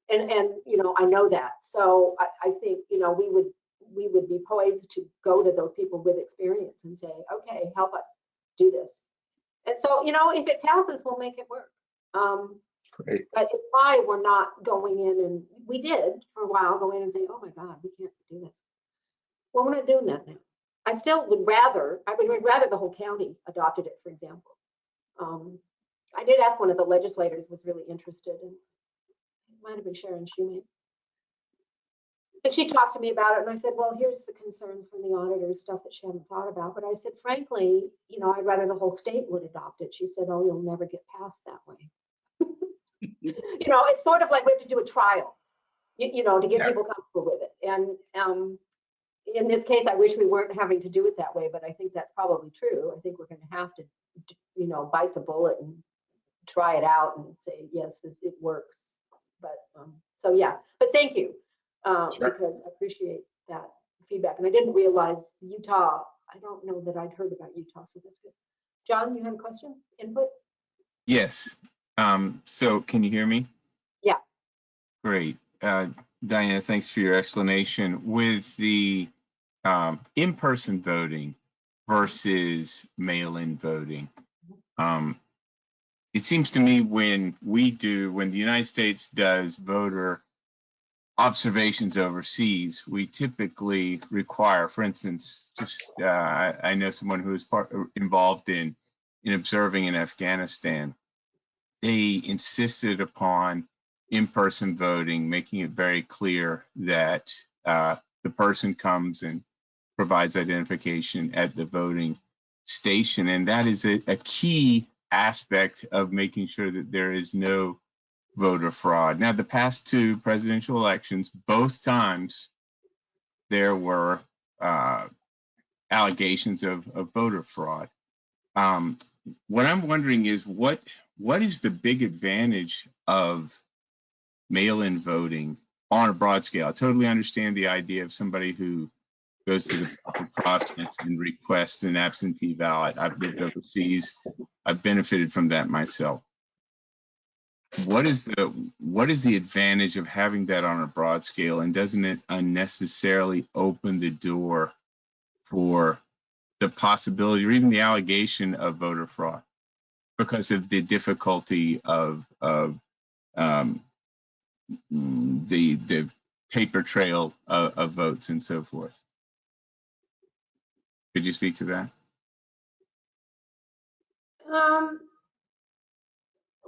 And you know, I know that. So I think, you know, we would be poised to go to those people with experience and say, okay, help us do this. And so, you know, if it passes, we'll make it work. Great. But it's why we're not going in, and we did for a while go in and say, oh my God, we can't do this. Well, we're not doing that now. I still would rather, I would rather the whole county adopted it, for example. I did ask one of the legislators was really interested, and it might have been Sharon Shoemake. And she talked to me about it, and I said, well, here's the concerns from the auditors, stuff that she hadn't thought about. But I said, frankly, you know, I'd rather the whole state would adopt it. She said, oh, you'll never get past that way. You know, it's sort of like we have to do a trial, you know, to get people comfortable with it. And in this case, I wish we weren't having to do it that way, but I think that's probably true. I think we're going to have to, you know, bite the bullet and try it out and say, yes, it works. But so, yeah, but thank you, because I appreciate that feedback. And I didn't realize Utah, I don't know that I'd heard about Utah, so that's good. John, you have a question, input? Yes. So can you hear me? Yeah. Great. Diana, thanks for your explanation. With the in-person voting versus mail-in voting, it seems to me when the United States does voter observations overseas, we typically require, for instance, just I know someone who was involved in observing in Afghanistan. They insisted upon in-person voting, making it very clear that the person comes and provides identification at the voting station. And that is a key aspect of making sure that there is no voter fraud. Now, the past two presidential elections, both times there were allegations of voter fraud. What I'm wondering is what is the big advantage of mail-in voting on a broad scale? I totally understand the idea of somebody who goes through the proper process and requests an absentee ballot. I've lived overseas. I've benefited from that myself. What is the advantage of having that on a broad scale, and doesn't it unnecessarily open the door for the possibility or even the allegation of voter fraud because of the difficulty of the paper trail of votes and so forth? Could you speak to that?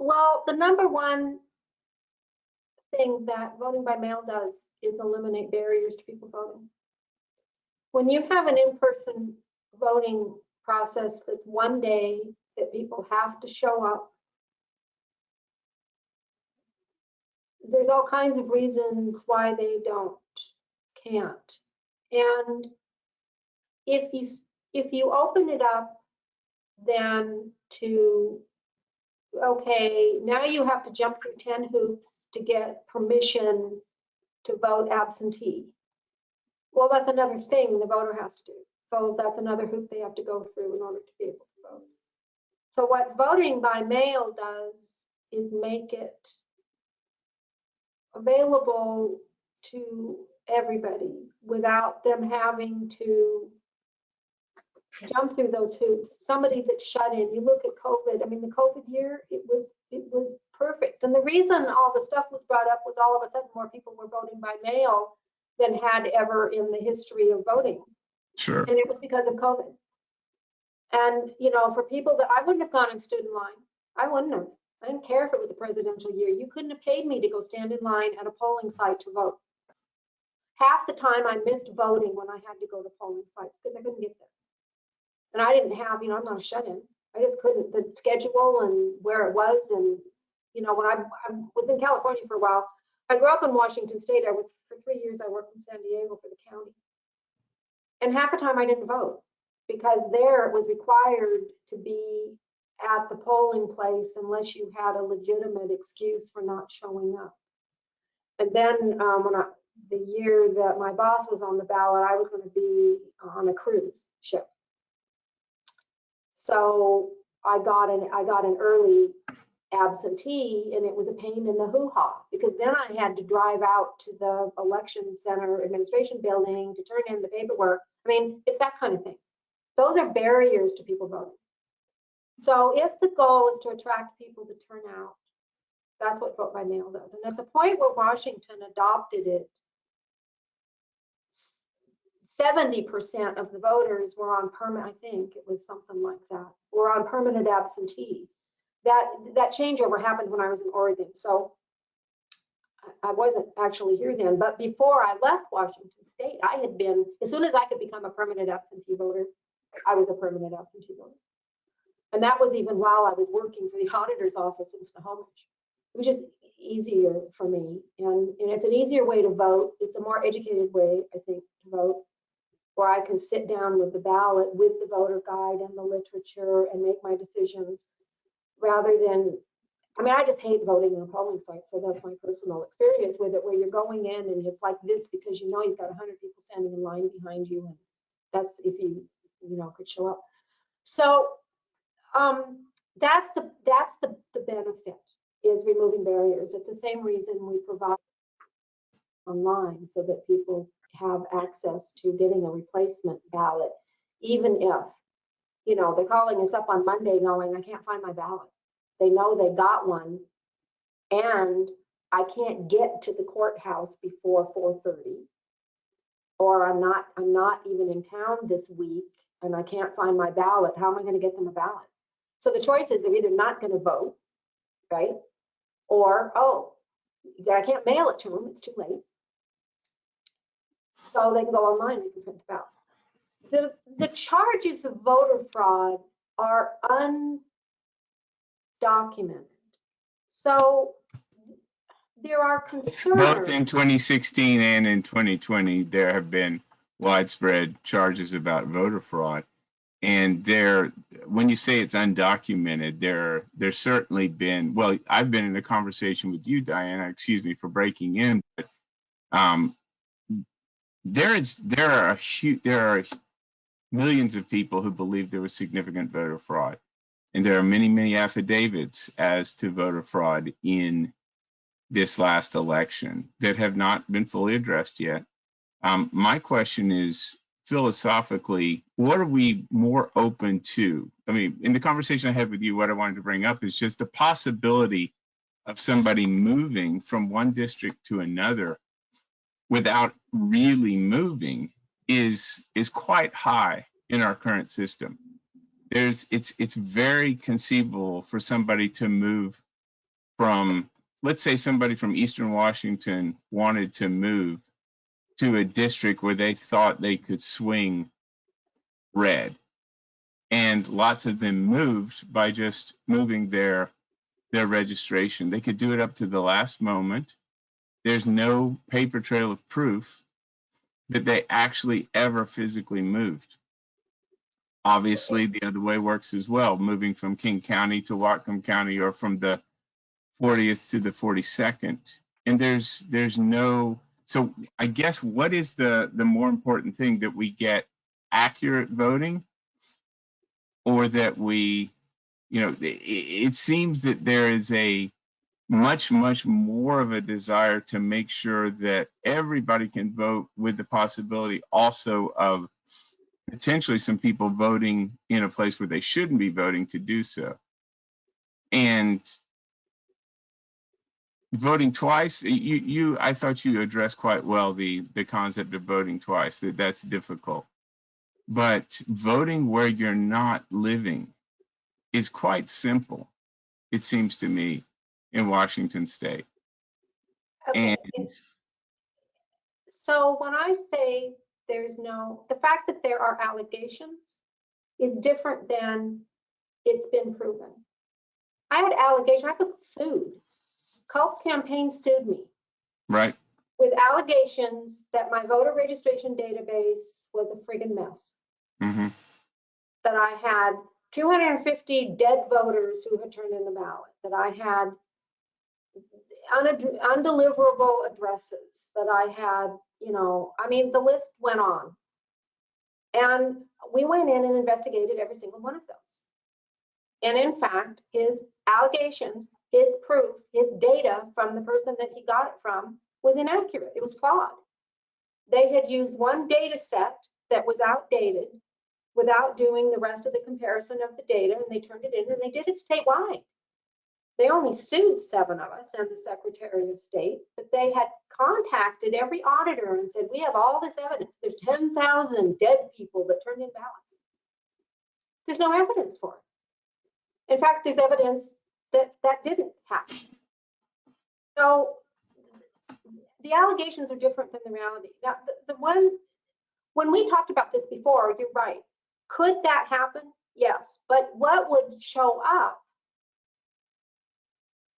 Well, the number one thing that voting by mail does is eliminate barriers to people voting. When you have an in-person voting process that's one day that people have to show up, there's all kinds of reasons why they can't. And if you open it up then to, okay, now you have to jump through 10 hoops to get permission to vote absentee. Well, that's another thing the voter has to do. So that's another hoop they have to go through in order to be able to vote. So what voting by mail does is make it available to everybody without them having to jump through those hoops. Somebody that's shut in, you look at COVID, I mean, the COVID year, it was perfect. And the reason all the stuff was brought up was all of a sudden more people were voting by mail than had ever in the history of voting. Sure. And it was because of COVID. And, you know, for people that I wouldn't have gone and stood in line. I wouldn't have. I didn't care if it was a presidential year. You couldn't have paid me to go stand in line at a polling site to vote. Half the time I missed voting when I had to go to polling sites because I couldn't get there. And I didn't have, you know, I'm not a shut-in. I just couldn't, the schedule and where it was. And, you know, when I was in California for a while, I grew up in Washington State. For 3 years, I worked in San Diego for the county. And half the time I didn't vote because there it was required to be at the polling place unless you had a legitimate excuse for not showing up. And then the year that my boss was on the ballot, I was going to be on a cruise ship. So I got an early absentee, and it was a pain in the hoo-ha, because then I had to drive out to the election center administration building to turn in the paperwork. I mean, it's that kind of thing. Those are barriers to people voting. So if the goal is to attract people to turn out, that's what vote by mail does. And at the point where Washington adopted it, 70% of the voters were on permanent, I think it was something like that, were on permanent absentee. That changeover happened when I was in Oregon. So I wasn't actually here then, but before I left Washington State, I had been, as soon as I could become a permanent absentee voter, I was a permanent absentee voter. And that was even while I was working for the auditor's office in Snohomish, which is easier for me. And it's an easier way to vote. It's a more educated way, I think, to vote, where I can sit down with the ballot, with the voter guide and the literature, and make my decisions, rather than, I mean, I just hate voting in a polling site. So that's my personal experience with it, where you're going in and it's like this because you know you've got 100 people standing in line behind you. And that's if you could show up. So that's the benefit, is removing barriers. It's the same reason we provide online, so that people have access to getting a replacement ballot, even if, they're calling us up on Monday going, I can't find my ballot. They know they got one, and I can't get to the courthouse before 4:30, or I'm not even in town this week, and I can't find my ballot. How am I going to get them a ballot? So the choice is they're either not going to vote, right? Or, oh, I can't mail it to them, it's too late. So they can go online, they can print the ballot. The charges of voter fraud are undocumented. So there are concerns. Both in 2016 and in 2020, there have been widespread charges about voter fraud. And when you say it's undocumented, there's certainly been, well, I've been in a conversation with you, Diana, excuse me for breaking in, but there are millions of people who believe there was significant voter fraud. And there are many, many affidavits as to voter fraud in this last election that have not been fully addressed yet. My question is, philosophically, what are we more open to? I mean, in the conversation I had with you, what I wanted to bring up is just the possibility of somebody moving from one district to another without really moving is quite high in our current system. It's very conceivable for somebody to move from, let's say somebody from Eastern Washington wanted to move to a district where they thought they could swing red. And lots of them moved by just moving their registration. They could do it up to the last moment. There's no paper trail of proof that they actually ever physically moved. Obviously, the other way works as well, moving from King County to Whatcom County, or from the 40th to the 42nd. And there's no, so I guess what is the more important thing, that we get accurate voting, or that we, it seems that there is a much more of a desire to make sure that everybody can vote, with the possibility also of potentially some people voting in a place where they shouldn't be voting to do so. And voting twice, I thought you addressed quite well the concept of voting twice, that's difficult. But voting where you're not living is quite simple, it seems to me, in Washington State. Okay. And So when I say the fact that there are allegations is different than it's been proven. I had allegations, I got sued. Culp's campaign sued me. right. With allegations that my voter registration database was a friggin' mess. Mm-hmm. That I had 250 dead voters who had turned in the ballot, that I had undeliverable addresses, that I had, I mean, the list went on. And we went in and investigated every single one of those. And in fact, his allegations, his proof, his data from the person that he got it from was inaccurate. It was flawed. They had used one data set that was outdated without doing the rest of the comparison of the data, and they turned it in, and they did it statewide. They only sued 7 of us and the Secretary of State, but they had contacted every auditor and said, we have all this evidence. There's 10,000 dead people that turned in ballots. There's no evidence for it. In fact, there's evidence that that didn't happen. So the allegations are different than the reality. Now, when we talked about this before, you're right. Could that happen? Yes. But what would show up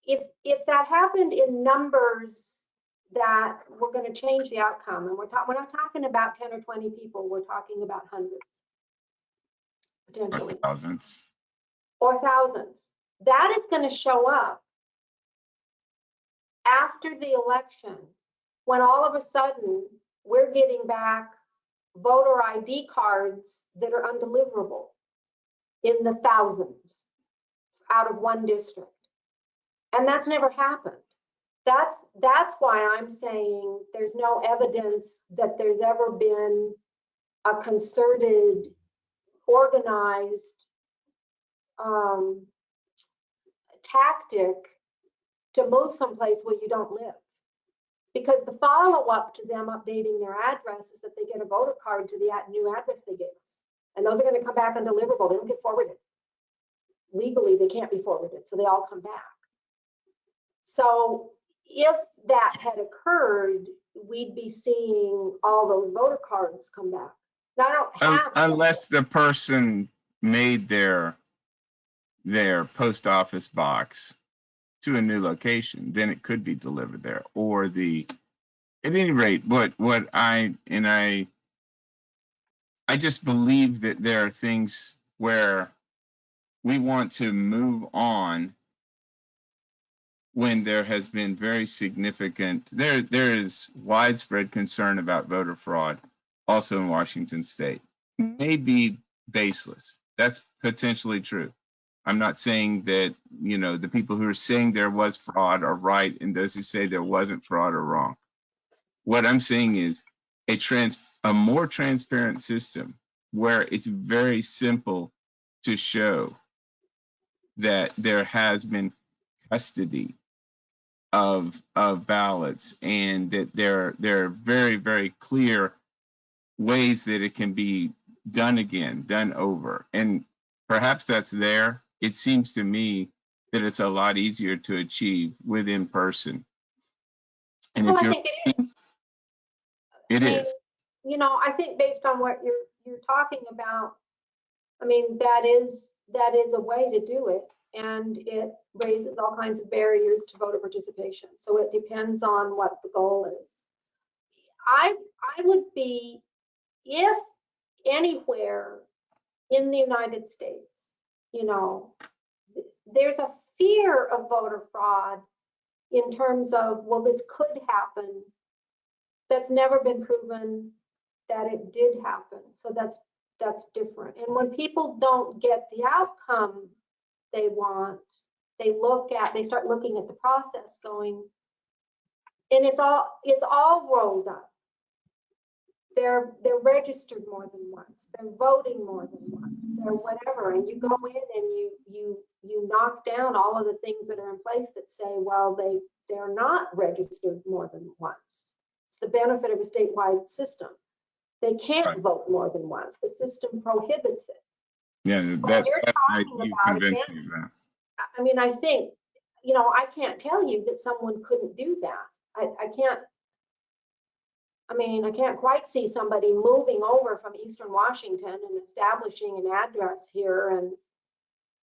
if that happened in numbers that were going to change the outcome? And we're not talking about 10 or 20 people. We're talking about hundreds, potentially, Thousands. or thousands. That is going to show up after the election, when all of a sudden we're getting back voter ID cards that are undeliverable in the thousands out of one district. And that's never happened. That's why I'm saying there's no evidence that there's ever been a concerted, organized tactic to move someplace where you don't live. Because the follow-up to them updating their address is that they get a voter card to the new address they gave us. And those are going to come back undeliverable. They don't get forwarded. Legally, they can't be forwarded, so they all come back. So if that had occurred, we'd be seeing all those voter cards come back. Now, I don't have Unless the person made their post office box to a new location, then it could be delivered there. Or at any rate, I just believe that there are things where we want to move on when there has been very significant, there is widespread concern about voter fraud also in Washington State. May be baseless. That's potentially true. I'm not saying that, the people who are saying there was fraud are right and those who say there wasn't fraud are wrong. What I'm saying is a more transparent system where it's very simple to show that there has been custody of ballots, and that there are very, very clear ways that it can be done over. And perhaps that's there. It seems to me that it's a lot easier to achieve with in person. And well, I think it is. It is. I think based on what you're talking about, that is a way to do it, and it raises all kinds of barriers to voter participation. So it depends on what the goal is. I would be, if anywhere in the United States, there's a fear of voter fraud in terms of, well, this could happen. That's never been proven that it did happen. So that's different. And when people don't get the outcome they want, they start looking at the process going, and it's all rolled up. They're registered more than once. They're voting more than once. They're whatever. And you go in and you knock down all of the things that are in place that say, well, they're not registered more than once. It's the benefit of a statewide system. They can't vote more than once. The system prohibits it. Yeah, you convinced me of that. I think, I can't tell you that someone couldn't do that. I can't quite see somebody moving over from Eastern Washington and establishing an address here. And,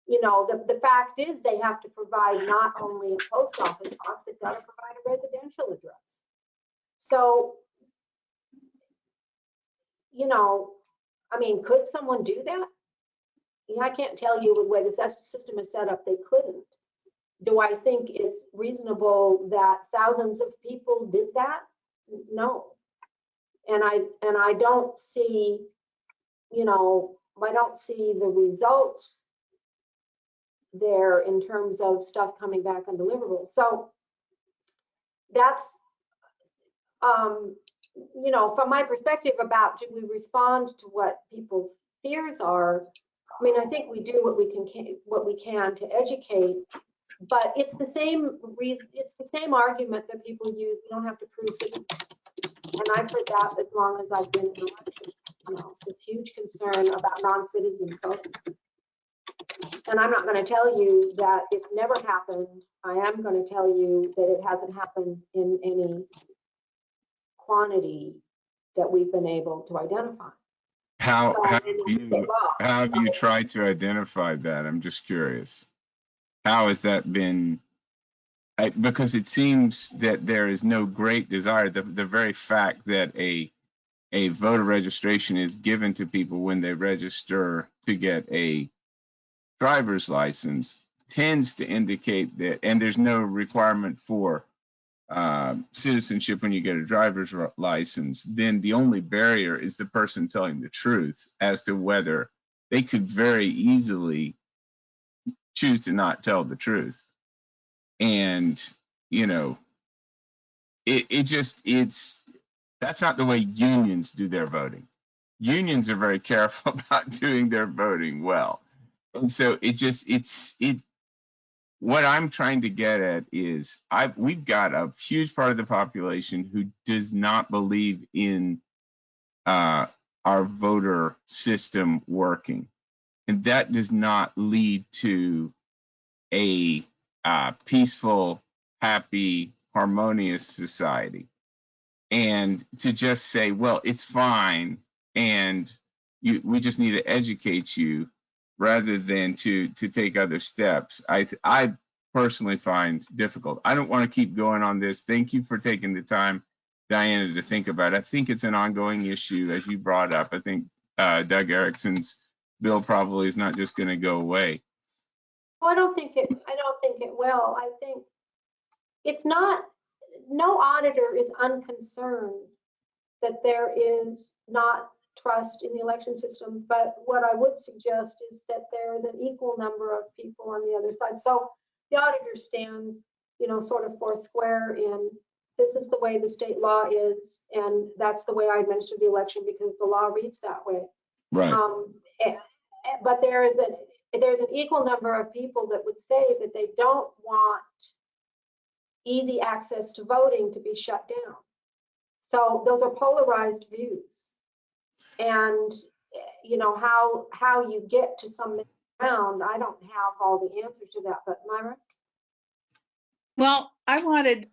the fact is they have to provide not only a post office box, they've got to provide a residential address. So, could someone do that? I can't tell you the way the system is set up, they couldn't. Do I think it's reasonable that thousands of people did that? No. And I don't see, I don't see the results there in terms of stuff coming back undeliverable. So that's, you know, from my perspective about, do we respond to what people's fears are? I mean, I think we do what we can to educate, but it's the same reason, it's the same argument that people use. We don't have to prove citizenship. And I've heard that as long as I've been in elections. You know, this huge concern about non-citizens voting. And I'm not going to tell you that it's never happened. I am going to tell you that it hasn't happened in any quantity that we've been able to identify. How So, how and have it's state you law. how have you So, tried to identify that? I'm just curious. How has that been? Because it seems that there is no great desire. The very fact that a voter registration is given to people when they register to get a driver's license tends to indicate that, and there's no requirement for citizenship when you get a driver's license, then the only barrier is the person telling the truth as to whether they could very easily choose to not tell the truth. And, you know, it's that's not the way unions do their voting. Unions are very careful about doing their voting well. And so what I'm trying to get at is we've got a huge part of the population who does not believe in our voter system working. And that does not lead to a peaceful, happy, harmonious society. And to just say, well, it's fine, and we just need to educate you, rather than to take other steps, I personally find difficult. I don't want to keep going on this. Thank you for taking the time, Diana, to think about it. I think it's an ongoing issue, as you brought up. I think Doug Erickson's bill probably is not just going to go away. well, I don't think it will. I think it's not, no auditor is unconcerned that there is not trust in the election system. But what I would suggest is that there is an equal number of people on the other side. So the auditor stands, you know, sort of four square in, this is the way the state law is, and that's the way I administer the election because the law reads that way. Right. But there's an equal number of people that would say that they don't want easy access to voting to be shut down. So those are polarized views. And, you know, how you get to some ground, I don't have all the answers to that, but Myra? Well, I wanted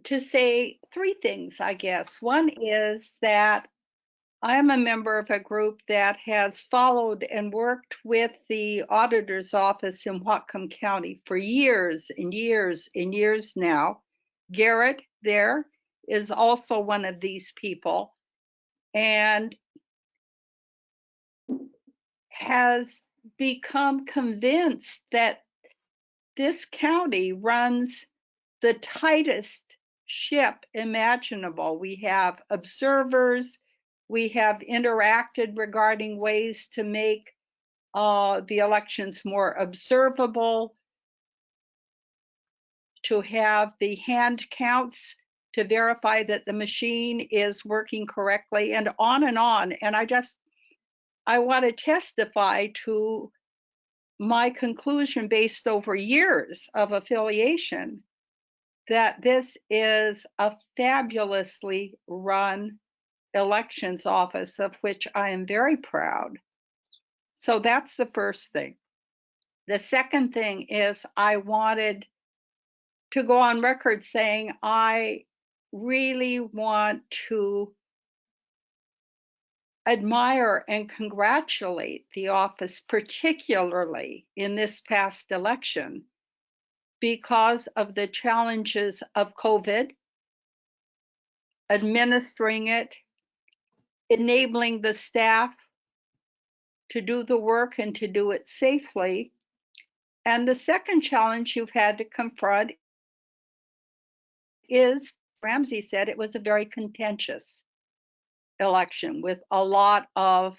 to say three things, I guess. One is that I am a member of a group that has followed and worked with the auditor's office in Whatcom County for years and years and years now. Garrett there is also one of these people and has become convinced that this county runs the tightest ship imaginable. We have observers. We have interacted regarding ways to make the elections more observable, to have the hand counts to verify that the machine is working correctly, and on and on. And I want to testify to my conclusion based over years of affiliation that this is a fabulously run elections office, of which I am very proud. So that's the first thing. The second thing is I wanted to go on record saying I really want to admire and congratulate the office, particularly in this past election, because of the challenges of COVID, administering it, enabling the staff to do the work and to do it safely. And the second challenge you've had to confront is, Ramsey said, it was a very contentious election with a lot of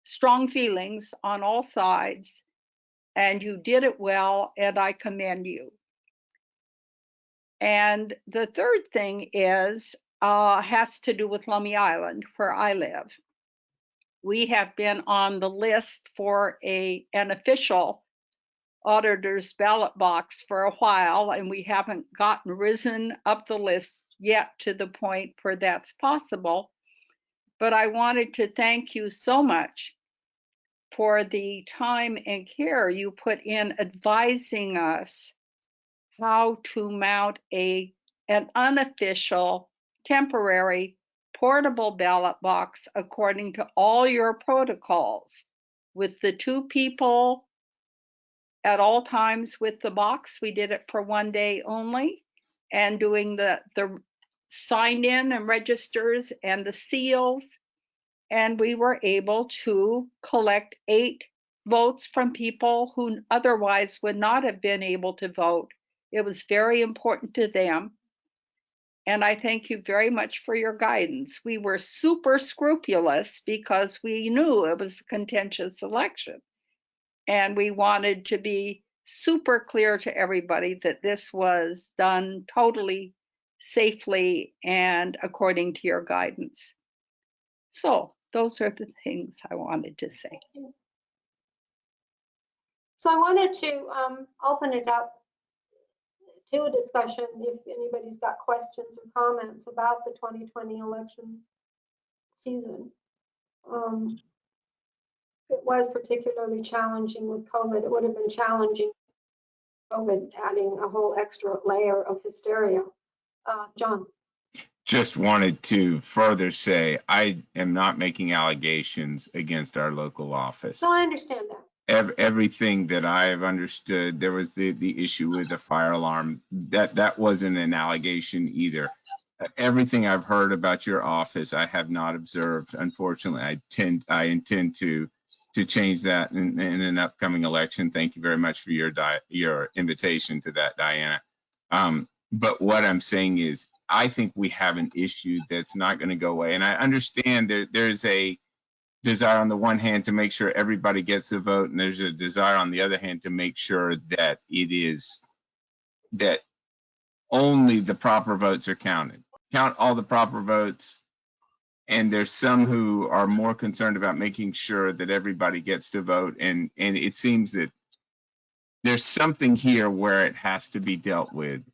strong feelings on all sides. and you did it well, and I commend you. And the third thing is has to do with Lummi Island, where I live. We have been on the list for an official auditor's ballot box for a while, and we haven't gotten risen up the list yet to the point where that's possible. But I wanted to thank you so much for the time and care you put in advising us how to mount an unofficial, temporary, portable ballot box according to all your protocols, with the 2 people at all times with the box. We did it for 1 day only, and doing the sign in and registers and the seals. And we were able to collect 8 votes from people who otherwise would not have been able to vote. It was very important to them. And I thank you very much for your guidance. We were super scrupulous because we knew it was a contentious election. And we wanted to be super clear to everybody that this was done totally safely and according to your guidance. So those are the things I wanted to say. So I wanted to open it up to a discussion if anybody's got questions or comments about the 2020 election season. It was particularly challenging with COVID. It would have been challenging, COVID adding a whole extra layer of hysteria. John. Just wanted to further say, I am not making allegations against our local office. No, I understand that. Everything that I have understood, there was the issue with the fire alarm. That wasn't an allegation either. Everything I've heard about your office, I have not observed. Unfortunately, I intend to change that in an upcoming election. Thank you very much for your invitation to that, Diana. But what I'm saying is, I think we have an issue that's not going to go away. And I understand there's a desire on the one hand to make sure everybody gets the vote, and there's a desire on the other hand to make sure that that only the proper votes are counted. Count all the proper votes. And there's some who are more concerned about making sure that everybody gets to vote. And it seems that there's something here where it has to be dealt with.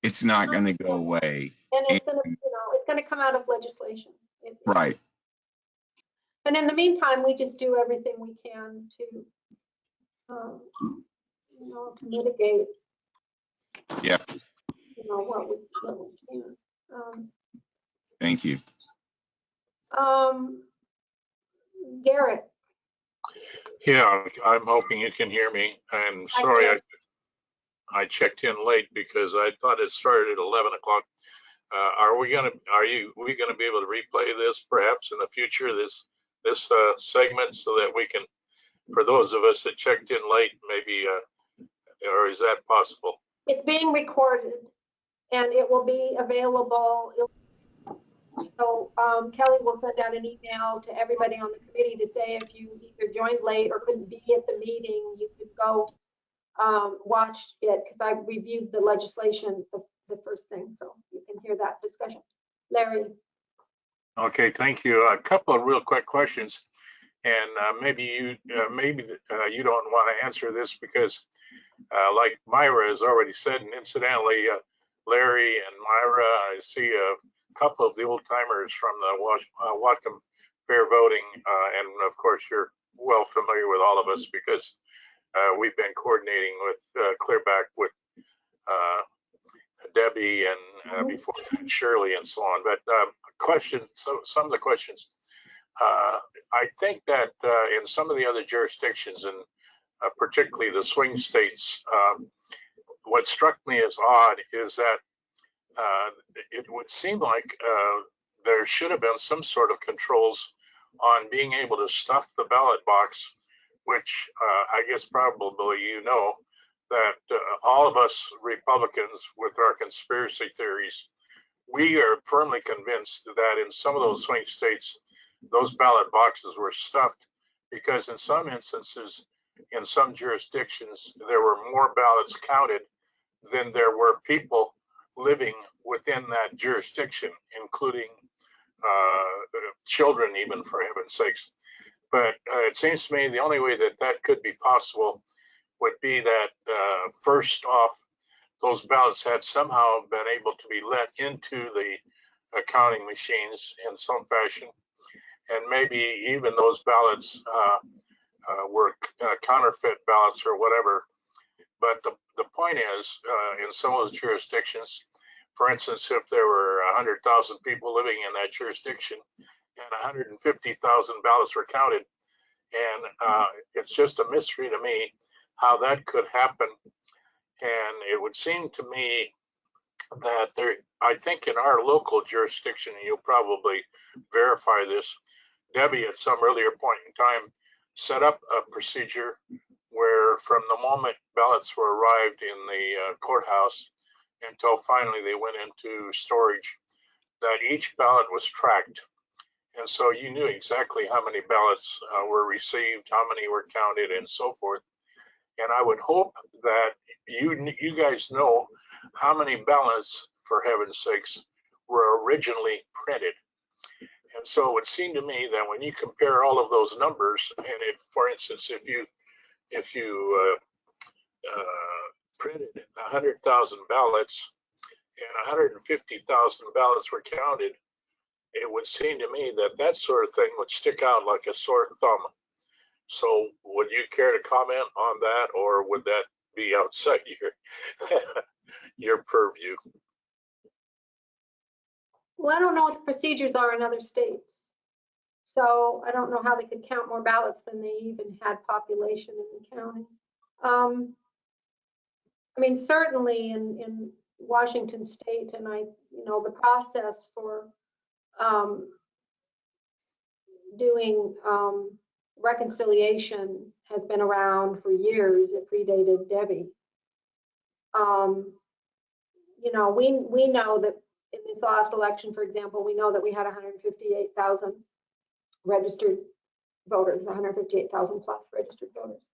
It's not going to go away. And it's going to, it's going to come out of legislation. Right. And in the meantime, we just do everything we can to, to mitigate. Yeah. What we can. Thank you. Garrett. Yeah, I'm hoping you can hear me. I'm sorry I checked in late because I thought it started at 11 o'clock. Are we gonna be able to replay this perhaps in the future, this segment, so that we can, for those of us that checked in late, maybe, or is that possible? It's being recorded and it will be available. So Kelly will send out an email to everybody on the committee to say if you either joined late or couldn't be at the meeting, you could go watch it, because I reviewed the legislation, the first thing, so you can hear that discussion. Larry. Okay, thank you. A couple of real quick questions, and maybe you don't want to answer this because, like Myra has already said, and incidentally, Larry and Myra, I see a couple of the old timers from the Whatcom Fair Voting, and of course you're well familiar with all of us because we've been coordinating with Clearback with Debbie and before that, Shirley and so on. But some of the questions. I think that in some of the other jurisdictions, and particularly the swing states, what struck me as odd is that it would seem like there should have been some sort of controls on being able to stuff the ballot box, which I guess probably that all of us Republicans with our conspiracy theories, we are firmly convinced that in some of those swing states, those ballot boxes were stuffed because in some instances, in some jurisdictions, there were more ballots counted than there were people living within that jurisdiction, including children, even, for heaven's sakes. But it seems to me the only way that that could be possible would be that first off, those ballots had somehow been able to be let into the counting machines in some fashion. And maybe even those ballots were counterfeit ballots or whatever. But the point is, in some of those jurisdictions, for instance, if there were 100,000 people living in that jurisdiction and 150,000 ballots were counted, and it's just a mystery to me how that could happen. And it would seem to me that there, I think in our local jurisdiction, and you'll probably verify this, Debbie at some earlier point in time set up a procedure where from the moment ballots were arrived in the courthouse until finally they went into storage, that each ballot was tracked. And so you knew exactly how many ballots were received, how many were counted, and so forth. And I would hope that you guys know how many ballots, for heaven's sakes, were originally printed. And so it would seem to me that when you compare all of those numbers, and if, for instance, if you printed 100,000 ballots and 150,000 ballots were counted, it would seem to me that that sort of thing would stick out like a sore thumb. So would you care to comment on that, or would that be outside your purview? Well, I don't know what the procedures are in other states. So I don't know how they could count more ballots than they even had population in the county. I mean, certainly in Washington State, and the process for doing reconciliation has been around for years. It predated Debbie. We know that in this last election, for example, we know that we had 158,000 registered voters, 158,000 plus registered voters.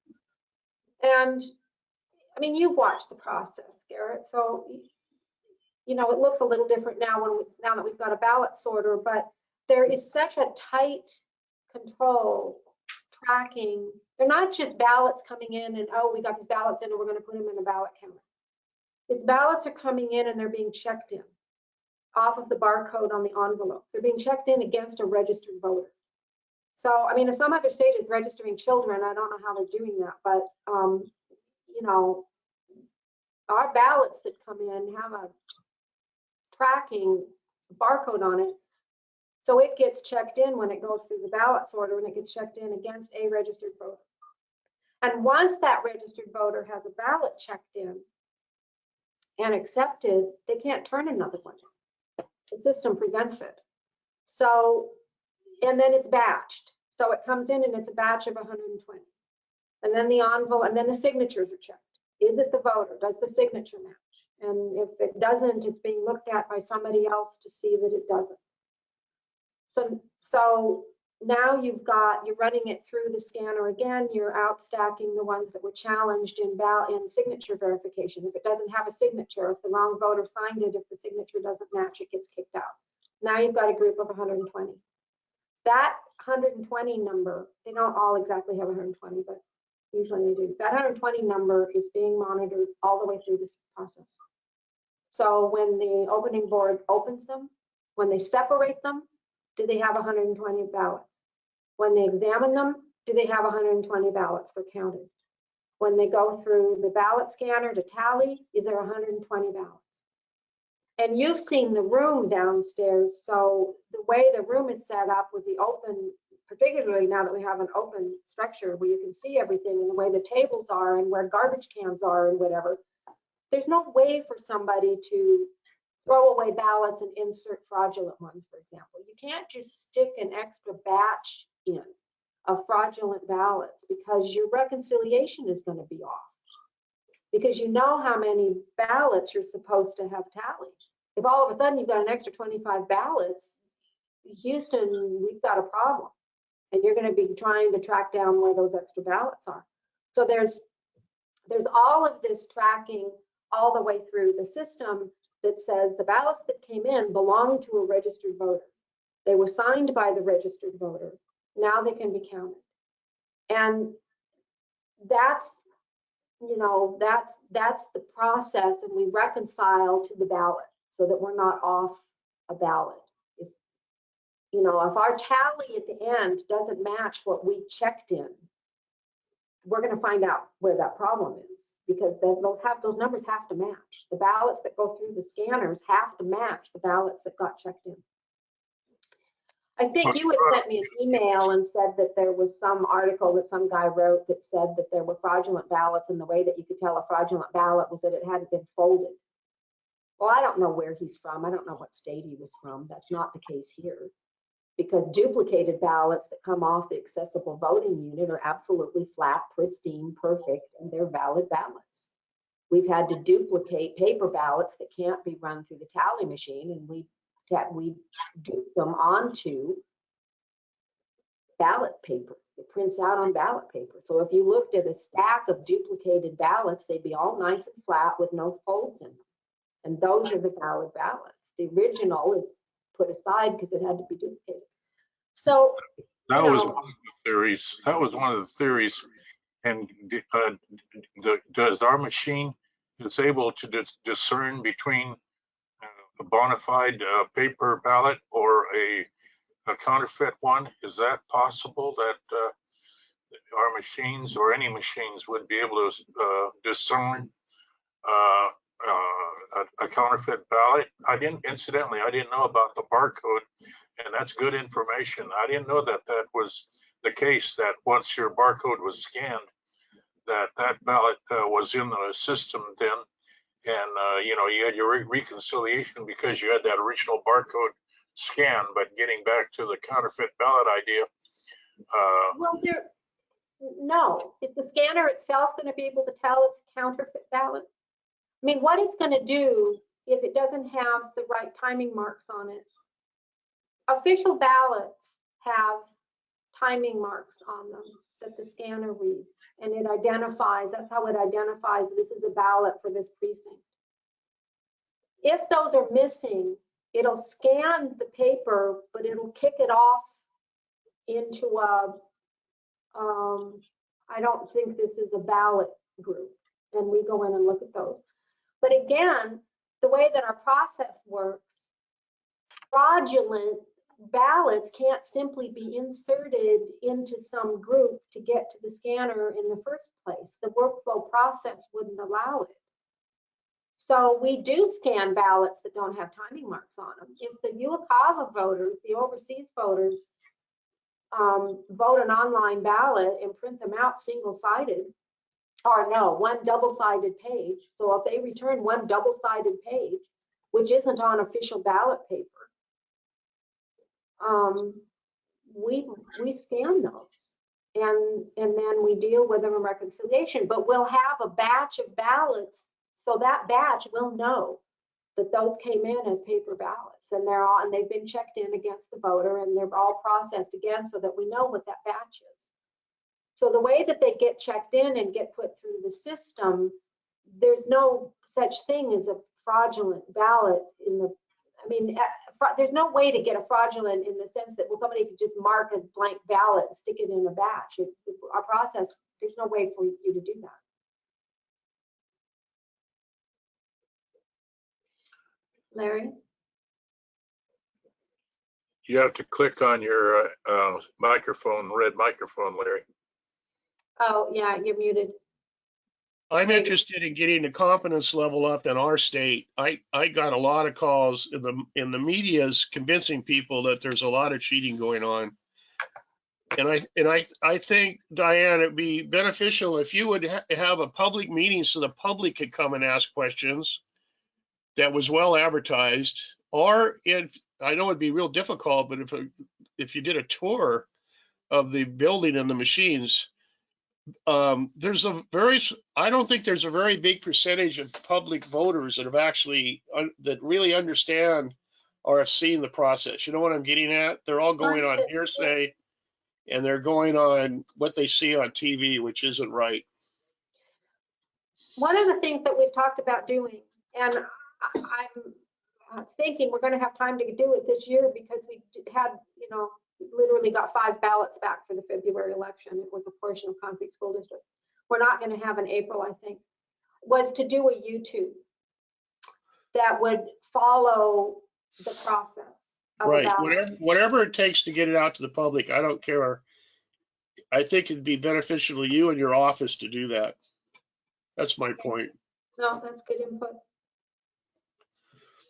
And I mean, you've watched the process, Garrett. So, it looks a little different now now that we've got a ballot sorter, but there is such a tight control tracking. They're not just ballots coming in and, oh, we got these ballots in and we're going to put them in a ballot counter. It's ballots are coming in and they're being checked in off of the barcode on the envelope. They're being checked in against a registered voter. So, I mean, if some other state is registering children, I don't know how they're doing that, but, our ballots that come in have a tracking barcode on it. So it gets checked in when it goes through the ballot sorter, and it gets checked in against a registered voter. And once that registered voter has a ballot checked in and accepted, they can't turn another one in. The system prevents it. So, and then it's batched. So it comes in and it's a batch of 120. And then the envelope, and then the signatures are checked. Is it the voter? Does the signature match? And if it doesn't, it's being looked at by somebody else to see that it doesn't. So now you're running it through the scanner again. You're outstacking the ones that were challenged in signature verification. If it doesn't have a signature, if the wrong voter signed it, if the signature doesn't match, it gets kicked out. Now you've got a group of 120. That 120 number, they don't all exactly have 120, but usually they do. That 120 number is being monitored all the way through this process. So when the opening board opens them, when they separate them, do they have 120 ballots? When they examine them, do they have 120 ballots for counted? When they go through the ballot scanner to tally, is there 120 ballots? And you've seen the room downstairs. So the way the room is set up with the open, particularly now that we have an open structure where you can see everything and the way the tables are and where garbage cans are and whatever, there's no way for somebody to throw away ballots and insert fraudulent ones, for example. You can't just stick an extra batch in of fraudulent ballots because your reconciliation is going to be off. Because you know how many ballots you're supposed to have tallied. If all of a sudden you've got an extra 25 ballots, Houston, we've got a problem. And you're going to be trying to track down where those extra ballots are. So there's all of this tracking all the way through the system that says the ballots that came in belong to a registered voter. They were signed by the registered voter. Now they can be counted. And that's, you know, that's the process, and we reconcile to the ballot so that we're not off a ballot. If, you know, if our tally at the end doesn't match what we checked in, we're going to find out where that problem is, because those numbers have to match. The ballots that go through the scanners have to match the ballots that got checked in. I think you had sent me an email and said that there was some article that some guy wrote that said that there were fraudulent ballots, and the way that you could tell a fraudulent ballot was that it hadn't been folded. Well, I don't know where he's from. I don't know what state he was from. That's not the case here, because duplicated ballots that come off the accessible voting unit are absolutely flat, pristine, perfect, and they're valid ballots. We've had to duplicate paper ballots that can't be run through the tally machine, and we dupe them onto ballot paper. It prints out on ballot paper. So if you looked at a stack of duplicated ballots, they'd be all nice and flat with no folds in them. And those are the valid ballots. The original is put aside because it had to be duplicated. So that was one of the theories. That was one of the theories. And does our machine is able to discern between a bona fide paper ballot or a counterfeit one? Is that possible that our machines or any machines would be able to discern a counterfeit ballot? Incidentally, I didn't know about the barcode, and that's good information. I didn't know that that was the case, that once your barcode was scanned, that ballot was in the system then. And you know, you had your reconciliation because you had that original barcode scan. But getting back to the counterfeit ballot idea, well, no, is the scanner itself going to be able to tell it's a counterfeit ballot? I mean, what it's going to do if it doesn't have the right timing marks on it? Official ballots have timing marks on them that the scanner reads, and it identifies, that's how it identifies this is a ballot for this precinct. If those are missing, it'll scan the paper, but it'll kick it off into a, I don't think this is a ballot group, and we go in and look at those. But again, the way that our process works, fraudulent ballots can't simply be inserted into some group to get to the scanner in the first place. The workflow process wouldn't allow it. So we do scan ballots that don't have timing marks on them. If the UOCAVA voters, the overseas voters, vote an online ballot and print them out single-sided, or no, one double-sided page. So if they return one double-sided page, which isn't on official ballot paper, we scan those, and then we deal with them in reconciliation. But we'll have a batch of ballots, so that batch will know that those came in as paper ballots, and they've been checked in against the voter, and they're all processed again so that we know what that batch is. So the way that they get checked in and get put through the system, there's no such thing as a fraudulent ballot in the, I mean, there's no way to get a fraudulent in the sense that, well, somebody could just mark a blank ballot and stick it in a batch. Our process, there's no way for you to do that. Larry? you have to click on your microphone, red microphone, Larry. Oh, yeah, you're muted. I'm interested in getting the confidence level up in our state. I got a lot of calls in the media's convincing people that there's a lot of cheating going on. And I think, Diane, it'd be beneficial if you would have a public meeting so the public could come and ask questions that was well advertised. Or I know it'd be real difficult, but if you did a tour of the building and the machines, I don't think there's a very big percentage of public voters that have actually that really understand or have seen the process. You know what I'm getting at? They're all going on hearsay, and they're going on what they see on TV, which isn't right. One of the things that we've talked about doing, and I'm thinking we're going to have time to do it this year because we had, literally got 5 ballots back for the February election. It was a portion of Concrete School District. We're not going to have in April, I think, was to do a YouTube that would follow the process. Right. Whatever it takes to get it out to the public, I don't care. I think it'd be beneficial to you and your office to do that. That's my point. No, that's good input.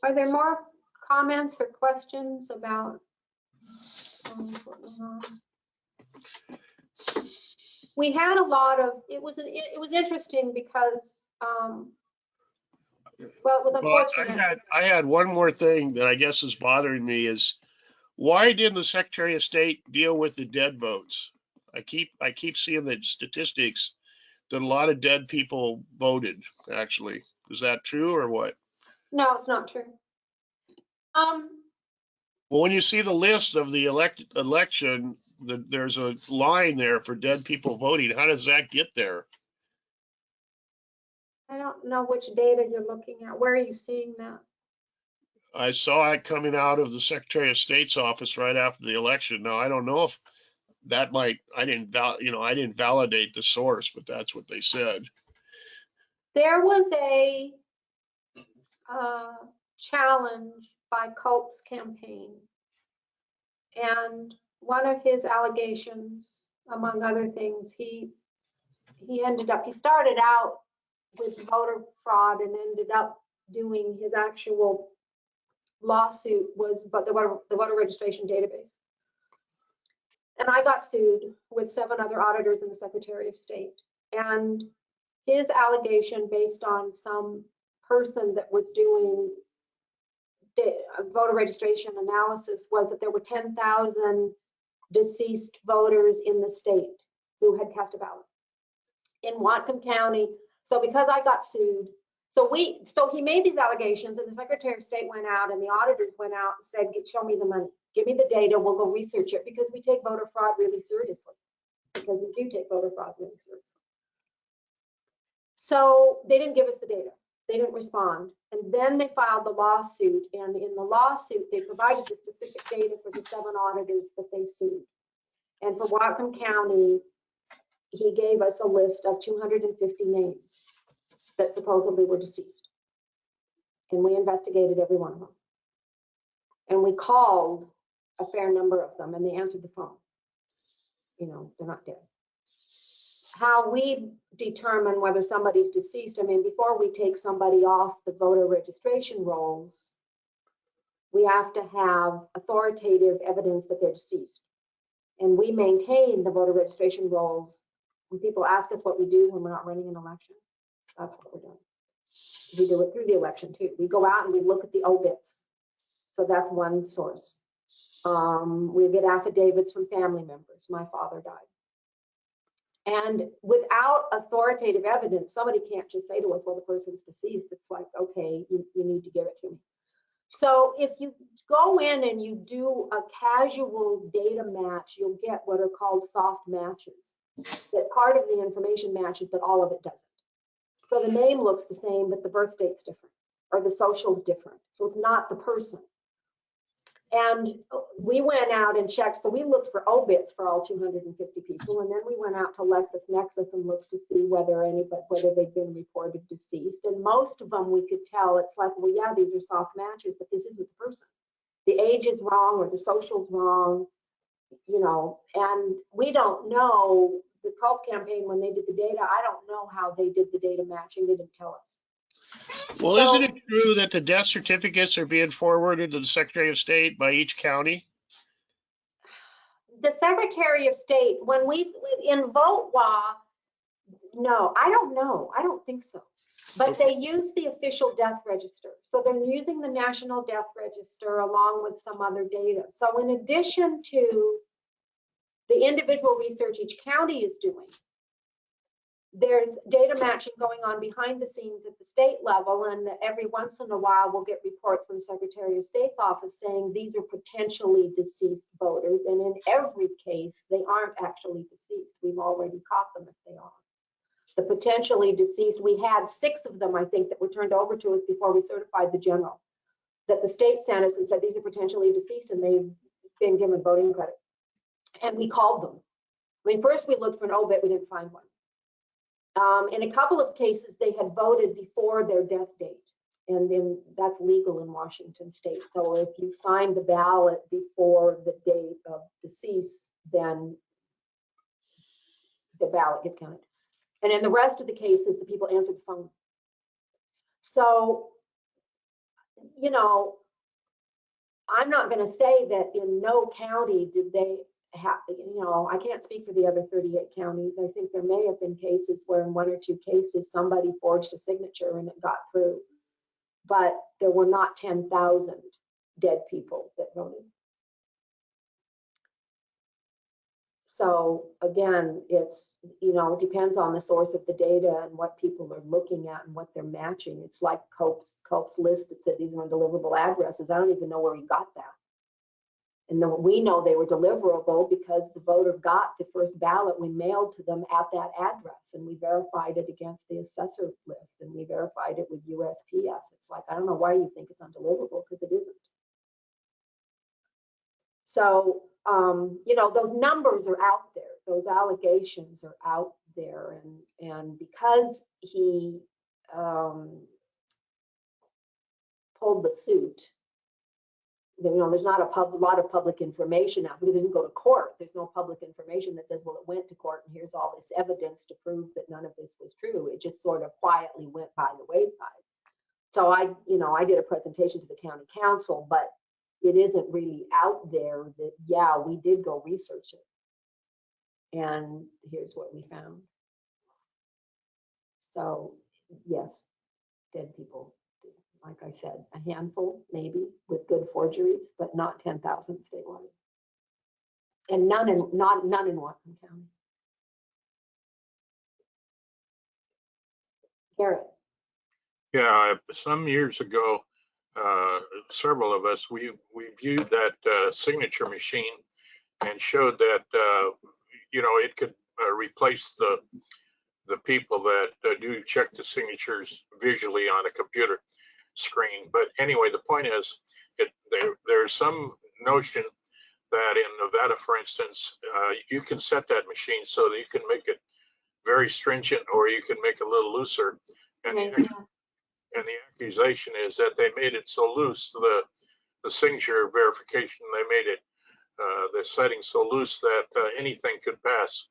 Are there more comments or questions about? We had a lot of, it was interesting because, well, it was unfortunate. I had one more thing that I guess is bothering me is why didn't the Secretary of State deal with the dead votes? I keep seeing the statistics that a lot of dead people voted, actually. Is that true or what? No, it's not true. Well, when you see the list of the election, there's a line there for dead people voting. How does that get there? I don't know which data you're looking at. Where are you seeing that? I saw it coming out of the Secretary of State's office right after the election. Now, I don't know if that might, I didn't validate the source, but that's what they said. There was a challenge by Culp's campaign. And one of his allegations, among other things, he started out with voter fraud and ended up doing his actual lawsuit was the voter registration database. And I got sued with 7 other auditors and the Secretary of State. And his allegation, based on some person that was doing voter registration analysis, was that there were 10,000 deceased voters in the state who had cast a ballot in Whatcom County. So because I got sued, so he made these allegations, and the Secretary of State went out and the auditors went out and said, show me the money, give me the data, we'll go research it, because we take voter fraud really seriously, because we do take voter fraud really seriously. So they didn't give us the data. They didn't respond. And then they filed the lawsuit. And in the lawsuit, they provided the specific data for the 7 auditors that they sued. And for Whatcom County, he gave us a list of 250 names that supposedly were deceased. And we investigated every one of them. And we called a fair number of them, and they answered the phone. They're not dead. How we determine whether somebody's deceased, I mean, before we take somebody off the voter registration rolls, we have to have authoritative evidence that they're deceased. And we maintain the voter registration rolls. When people ask us what we do when we're not running an election, that's what we're doing. We do it through the election too. We go out and we look at the obits. So that's one source. We get affidavits from family members. My father died. And without authoritative evidence, somebody can't just say to us, well, the person's deceased. It's like, okay, you need to give it to me. So if you go in and you do a casual data match, you'll get what are called soft matches. That part of the information matches, but all of it doesn't. So the name looks the same, but the birth date's different, or the social's different. So it's not the person. And we went out and checked. So we looked for obits for all 250 people. And then we went out to LexisNexis and looked to see whether they'd been reported deceased. And most of them we could tell, it's like, well, yeah, these are soft matches, but this isn't the person. The age is wrong or the social's wrong, and we don't know. The Culp campaign, when they did the data, I don't know how they did the data matching. They didn't tell us. Well, isn't it true that the death certificates are being forwarded to the Secretary of State by each county? The Secretary of State, when in VoteWA, no, I don't know. I don't think so. But they use the official death register. So they're using the National Death Register along with some other data. So in addition to the individual research each county is doing, there's data matching going on behind the scenes at the state level, and every once in a while we'll get reports from the Secretary of State's office saying these are potentially deceased voters, and in every case they aren't actually deceased. We've already caught them if they are. The potentially deceased, we had 6 of them, I think, that were turned over to us before we certified the general, that the state sent us and said these are potentially deceased and they've been given voting credit. And we called them. I mean, first we looked for an obit, we didn't find one. In a couple of cases, they had voted before their death date, and then that's legal in Washington state. So if you signed the ballot before the date of decease, then the ballot gets counted. And in the rest of the cases, the people answered the phone. So, you know, I'm not going to say that in no county did they have, you know, I can't speak for the other 38 counties. I think there may have been cases where in 1 or 2 cases somebody forged a signature and it got through, but there were not 10,000 dead people that voted. So again, it's, you know, it depends on the source of the data and what people are looking at and what they're matching. It's like Cope's list that said these were undeliverable addresses. I don't even know where he got that. And then we know they were deliverable because the voter got the first ballot we mailed to them at that address, and we verified it against the assessor list, and we verified it with USPS. It's like, I don't know why you think it's undeliverable, because it isn't. So, you know, those numbers are out there. Those allegations are out there. And because he pulled the suit, you know, there's not a lot of public information out because it didn't go to court. There's no public information that says, well, it went to court and here's all this evidence to prove that none of this was true. It just sort of quietly went by the wayside. So I did a presentation to the county council, but it isn't really out there that, yeah, we did go research it. And here's what we found. So yes, dead people. Like I said, a handful maybe with good forgeries, but not 10,000 statewide, and none in Whatcom County. Garrett. Yeah, some years ago, several of us, we viewed that signature machine and showed that, you know, it could replace the people that do check the signatures visually on a computer screen. But anyway, the point is, there's some notion that in Nevada, for instance, you can set that machine so that you can make it very stringent, or you can make it a little looser. And, and the accusation is that they made it so loose, the signature verification, they made it, the setting so loose that anything could pass.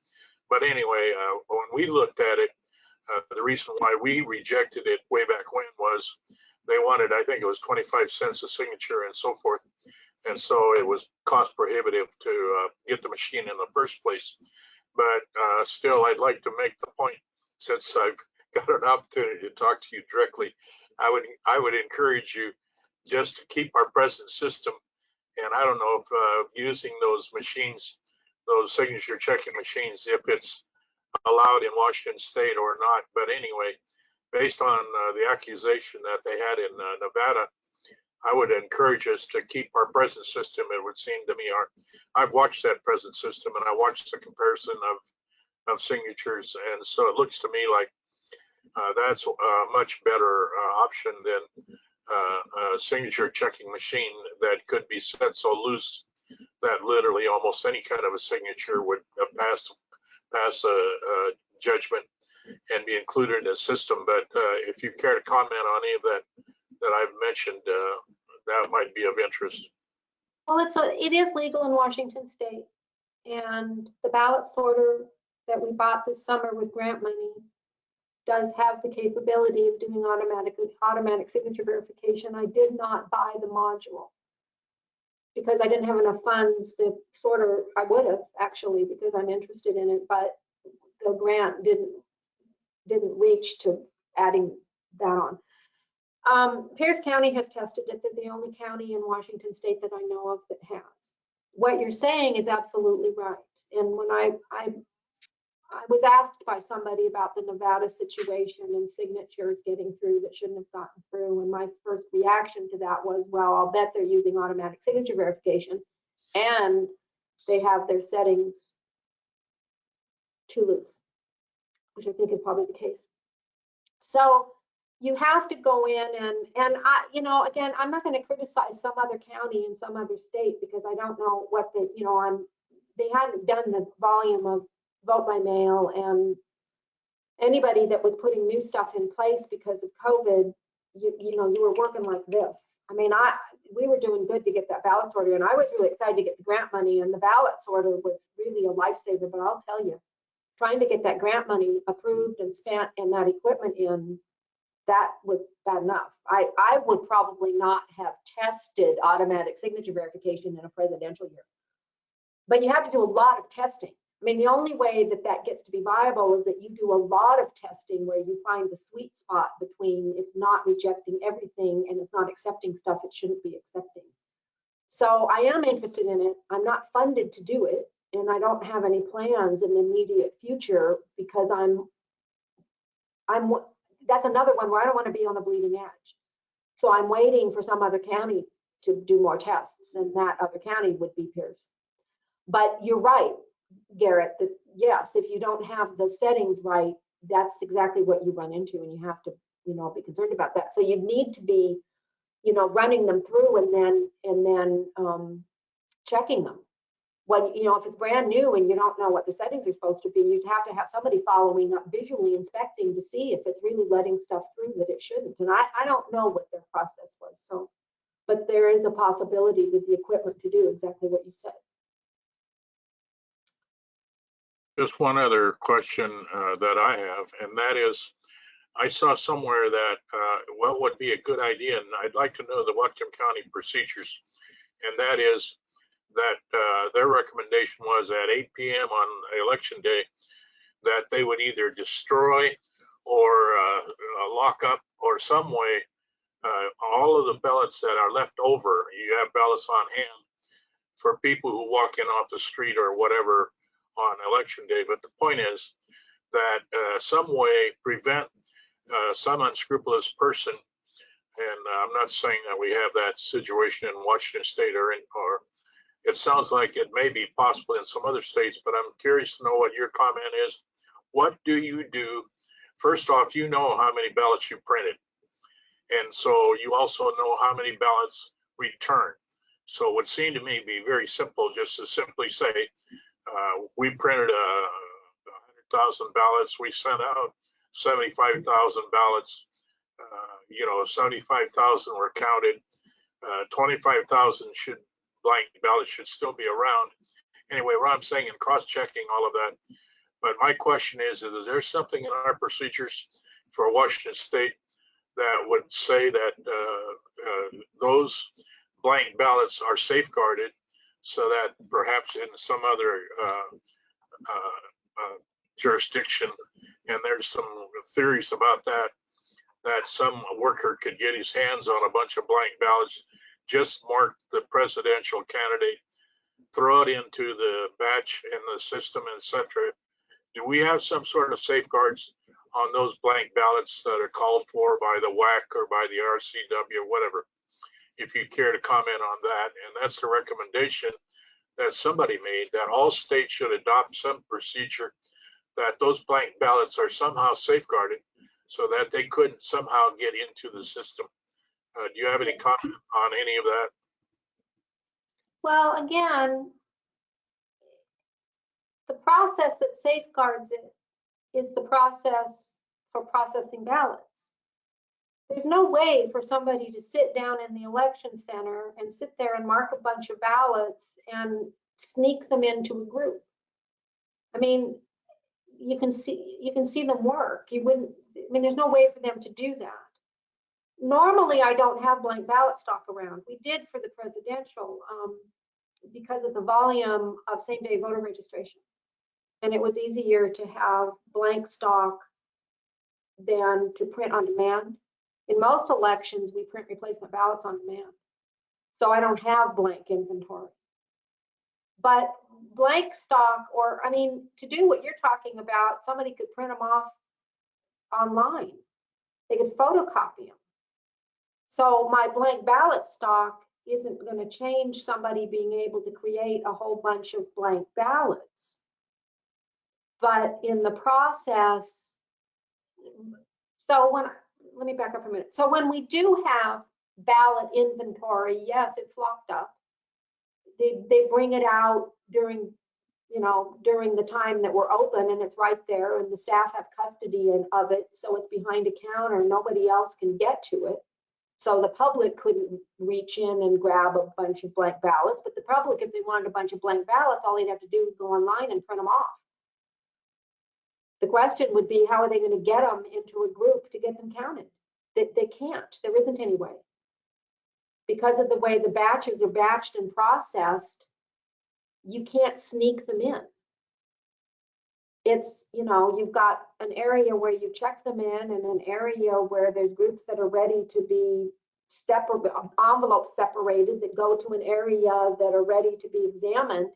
But anyway, when we looked at it, the reason why we rejected it way back when was they wanted, I think it was 25 cents a signature and so forth. And so it was cost prohibitive to get the machine in the first place. But still, I'd like to make the point, since I've got an opportunity to talk to you directly, I would encourage you just to keep our present system. And I don't know if using those machines, those signature checking machines, if it's allowed in Washington state or not. But anyway, based on the accusation that they had in Nevada, I would encourage us to keep our present system. It would seem to me, I've watched that present system and I watched the comparison of signatures. And so it looks to me like that's a much better option than a signature checking machine that could be set so loose that literally almost any kind of a signature would pass a judgment and be included in the system. But if you care to comment on any of that I've mentioned, that might be of interest. Well, it is legal in Washington state, and the ballot sorter that we bought this summer with grant money does have the capability of doing automatic signature verification. I did not buy the module because I didn't have enough funds. The sorter, I would have actually, because I'm interested in it, but the grant didn't reach to adding that on. Pierce County has tested it. They're the only county in Washington state that I know of that has. What you're saying is absolutely right. And when I was asked by somebody about the Nevada situation and signatures getting through that shouldn't have gotten through, and my first reaction to that was, well, I'll bet they're using automatic signature verification and they have their settings too loose. which I think is probably the case. So you have to go in and I, you know, again, I'm not going to criticize some other county in some other state because I don't know what the, you know, they hadn't done the volume of vote by mail, and anybody that was putting new stuff in place because of COVID, you know, you were working like this. I mean, we were doing good to get that ballot sorter, and I was really excited to get the grant money, and the ballot sorter was really a lifesaver. But I'll tell you, trying to get that grant money approved and spent and that equipment in, that was bad enough. I would probably not have tested automatic signature verification in a presidential year. But you have to do a lot of testing. I mean, the only way that that gets to be viable is that you do a lot of testing where you find the sweet spot between it's not rejecting everything and it's not accepting stuff it shouldn't be accepting. So I am interested in it. I'm not funded to do it, and I don't have any plans in the immediate future because that's another one where I don't want to be on the bleeding edge. So I'm waiting for some other county to do more tests, and that other county would be Pierce. But you're right, Garrett, that yes, if you don't have the settings right, that's exactly what you run into, and you have to, you know, be concerned about that. So you need to be, you know, running them through and then checking them. When, you know, if it's brand new and you don't know what the settings are supposed to be, you'd have to have somebody following up, visually inspecting to see if it's really letting stuff through that it shouldn't. And I don't know what their process was. So, but there is a possibility with the equipment to do exactly what you said. Just one other question that I have, and that is, I saw somewhere that what would be a good idea, and I'd like to know the Whatcom County procedures, and that is that their recommendation was at 8 p.m. on election day that they would either destroy or lock up or some way all of the ballots that are left over. You have ballots on hand for people who walk in off the street or whatever on election day. But the point is that some way prevent some unscrupulous person, and I'm not saying that we have that situation in Washington State or it sounds like it may be possible in some other states, but I'm curious to know what your comment is. What do you do? First off, you know how many ballots you printed. And so you also know how many ballots returned. So it would seem to me be very simple just to simply say, we printed 100,000 ballots. We sent out 75,000 ballots. You know, 75,000 were counted. 25,000 blank ballots should still be around. Anyway, what I'm saying in cross-checking all of that. But my question is there something in our procedures for Washington State that would say that those blank ballots are safeguarded so that perhaps in some other jurisdiction, and there's some theories about that some worker could get his hands on a bunch of blank ballots, just mark the presidential candidate, throw it into the batch in the system, etc. Do we have some sort of safeguards on those blank ballots that are called for by the WAC or by the RCW or whatever? If you care to comment on that. And that's the recommendation that somebody made, that all states should adopt some procedure that those blank ballots are somehow safeguarded so that they couldn't somehow get into the system. Do you have any comment on any of that? Well, again, the process that safeguards it is the process for processing ballots. There's no way for somebody to sit down in the election center and sit there and mark a bunch of ballots and sneak them into a group. I mean, you can see them work. You wouldn't, I mean, there's no way for them to do that. Normally, I don't have blank ballot stock around. We did for the presidential because of the volume of same-day voter registration. And it was easier to have blank stock than to print on demand. In most elections, we print replacement ballots on demand. So I don't have blank inventory. But blank stock, or I mean, to do what you're talking about, somebody could print them off online. They could photocopy them. So my blank ballot stock isn't going to change somebody being able to create a whole bunch of blank ballots. But in the process, so let me back up for a minute. So when we do have ballot inventory, yes, it's locked up. They bring it out during the time that we're open, and it's right there, and the staff have custody of it, so it's behind a counter, nobody else can get to it. So the public couldn't reach in and grab a bunch of blank ballots, but the public, if they wanted a bunch of blank ballots, all they'd have to do is go online and print them off. The question would be, how are they going to get them into a group to get them counted? They can't. There isn't any way. Because of the way the batches are batched and processed, you can't sneak them in. It's, you've got an area where you check them in and an area where there's groups that are ready to be separate, envelopes separated that go to an area that are ready to be examined.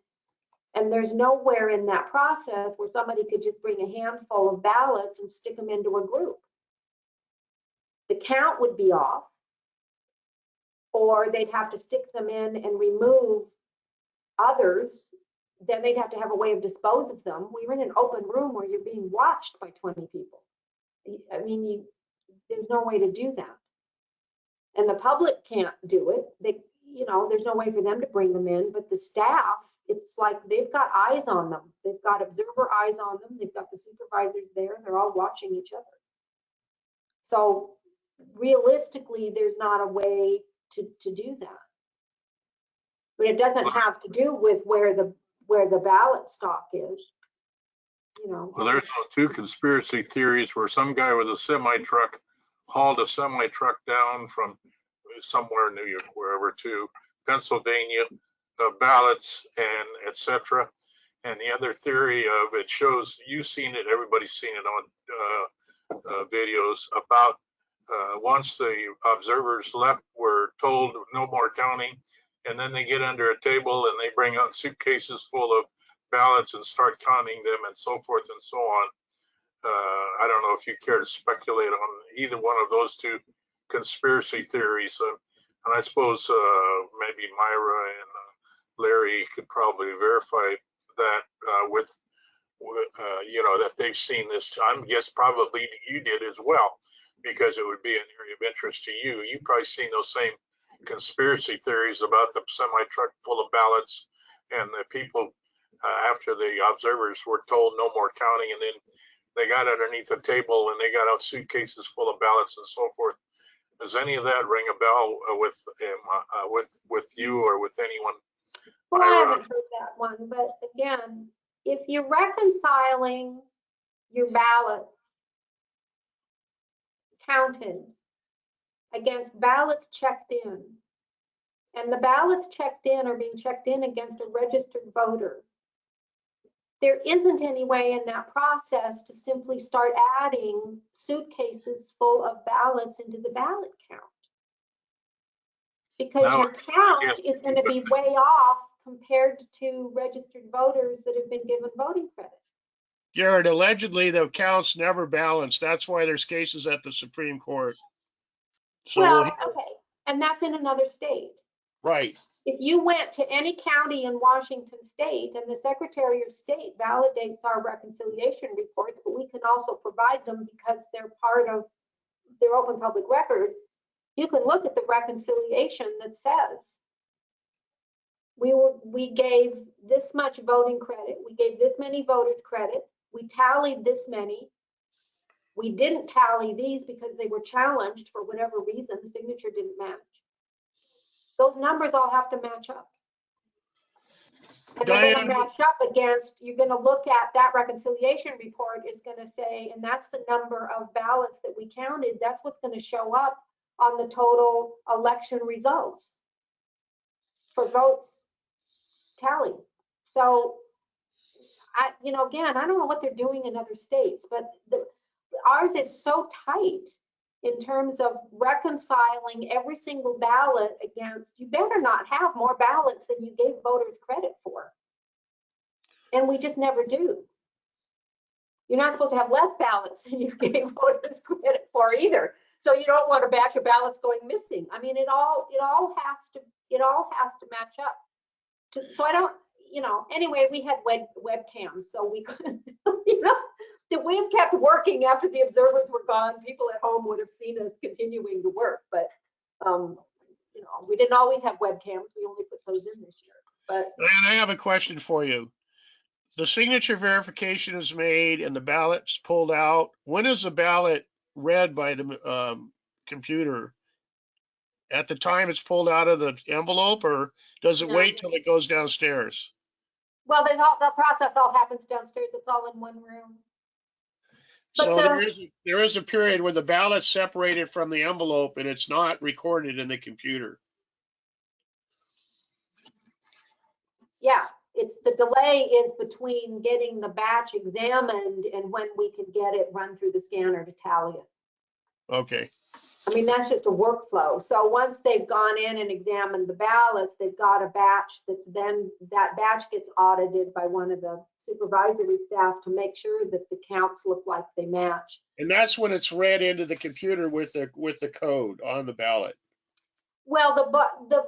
And there's nowhere in that process where somebody could just bring a handful of ballots and stick them into a group. The count would be off, or they'd have to stick them in and remove others. Then they'd have to have a way of dispose of them. We were in an open room where you're being watched by 20 people. I mean, there's no way to do that. And the public can't do it. There's no way for them to bring them in, but the staff, it's like they've got eyes on them. They've got observer eyes on them. They've got the supervisors there. They're all watching each other. So realistically, there's not a way to do that. But it doesn't have to do with where the ballot stock is. Well, there's those two conspiracy theories where some guy with a semi-truck hauled a semi-truck down from somewhere in New York, wherever, to Pennsylvania, ballots and etc. And the other theory of it shows, you've seen it, everybody's seen it on videos about once the observers left, were told no more counting, and then they get under a table and they bring out suitcases full of ballots and start counting them and so forth and so on. I don't know if you care to speculate on either one of those two conspiracy theories. And I suppose maybe Myra and Larry could probably verify that that they've seen this. I guess probably you did as well, because it would be an area of interest to you. You've probably seen those same conspiracy theories about the semi-truck full of ballots and the people after the observers were told no more counting, and then they got underneath a table and they got out suitcases full of ballots and so forth. Does any of that ring a bell with you or with anyone? Well, I haven't heard that one, but again, if you're reconciling your ballots counted against ballots checked in, and the ballots checked in are being checked in against a registered voter, there isn't any way in that process to simply start adding suitcases full of ballots into the ballot count. Because your count is going to be way off compared to registered voters that have been given voting credit. Garrett, allegedly the counts never balanced. That's why there's cases at the Supreme Court. So well, okay, and that's in another state. Right. If you went to any county in Washington State and the Secretary of State validates our reconciliation reports, but we can also provide them because they're part of their open public record, you can look at the reconciliation that says we gave this much voting credit, we gave this many voters credit, we tallied this many, we didn't tally these because they were challenged for whatever reason, the signature didn't match. Those numbers all have to match up. And they're going to match up against, you're going to look at that reconciliation report is going to say, and that's the number of ballots that we counted, that's what's going to show up on the total election results for votes tallied. So, again, I don't know what they're doing in other states, but ours is so tight in terms of reconciling every single ballot against, you better not have more ballots than you gave voters credit for. And we just never do. You're not supposed to have less ballots than you gave voters credit for either. So you don't want a batch of ballots going missing. I mean, it all has to match up. So I don't, anyway, we had webcams, so we couldn't, know, if we had kept working after the observers were gone, people at home would have seen us continuing to work. But, you know, we didn't always have webcams. We only put those in this year. But And I have a question for you. The signature verification is made and the ballot's pulled out. When is the ballot read by the computer? At the time it's pulled out of the envelope, or does it No. wait till it goes downstairs? well, the process all happens downstairs. It's all in one room. But So the- there is a period where the ballot's separated from the envelope and it's not recorded in the computer. Yeah, it's the delay is between getting the batch examined and when we can get it run through the scanner to tally it. Okay, I mean, that's just a workflow. So once they've gone in and examined the ballots, they've got a batch that's then, that batch gets audited by one of the supervisory staff to make sure that the counts look like they match. and that's when it's read into the computer with the code on the ballot. Well, the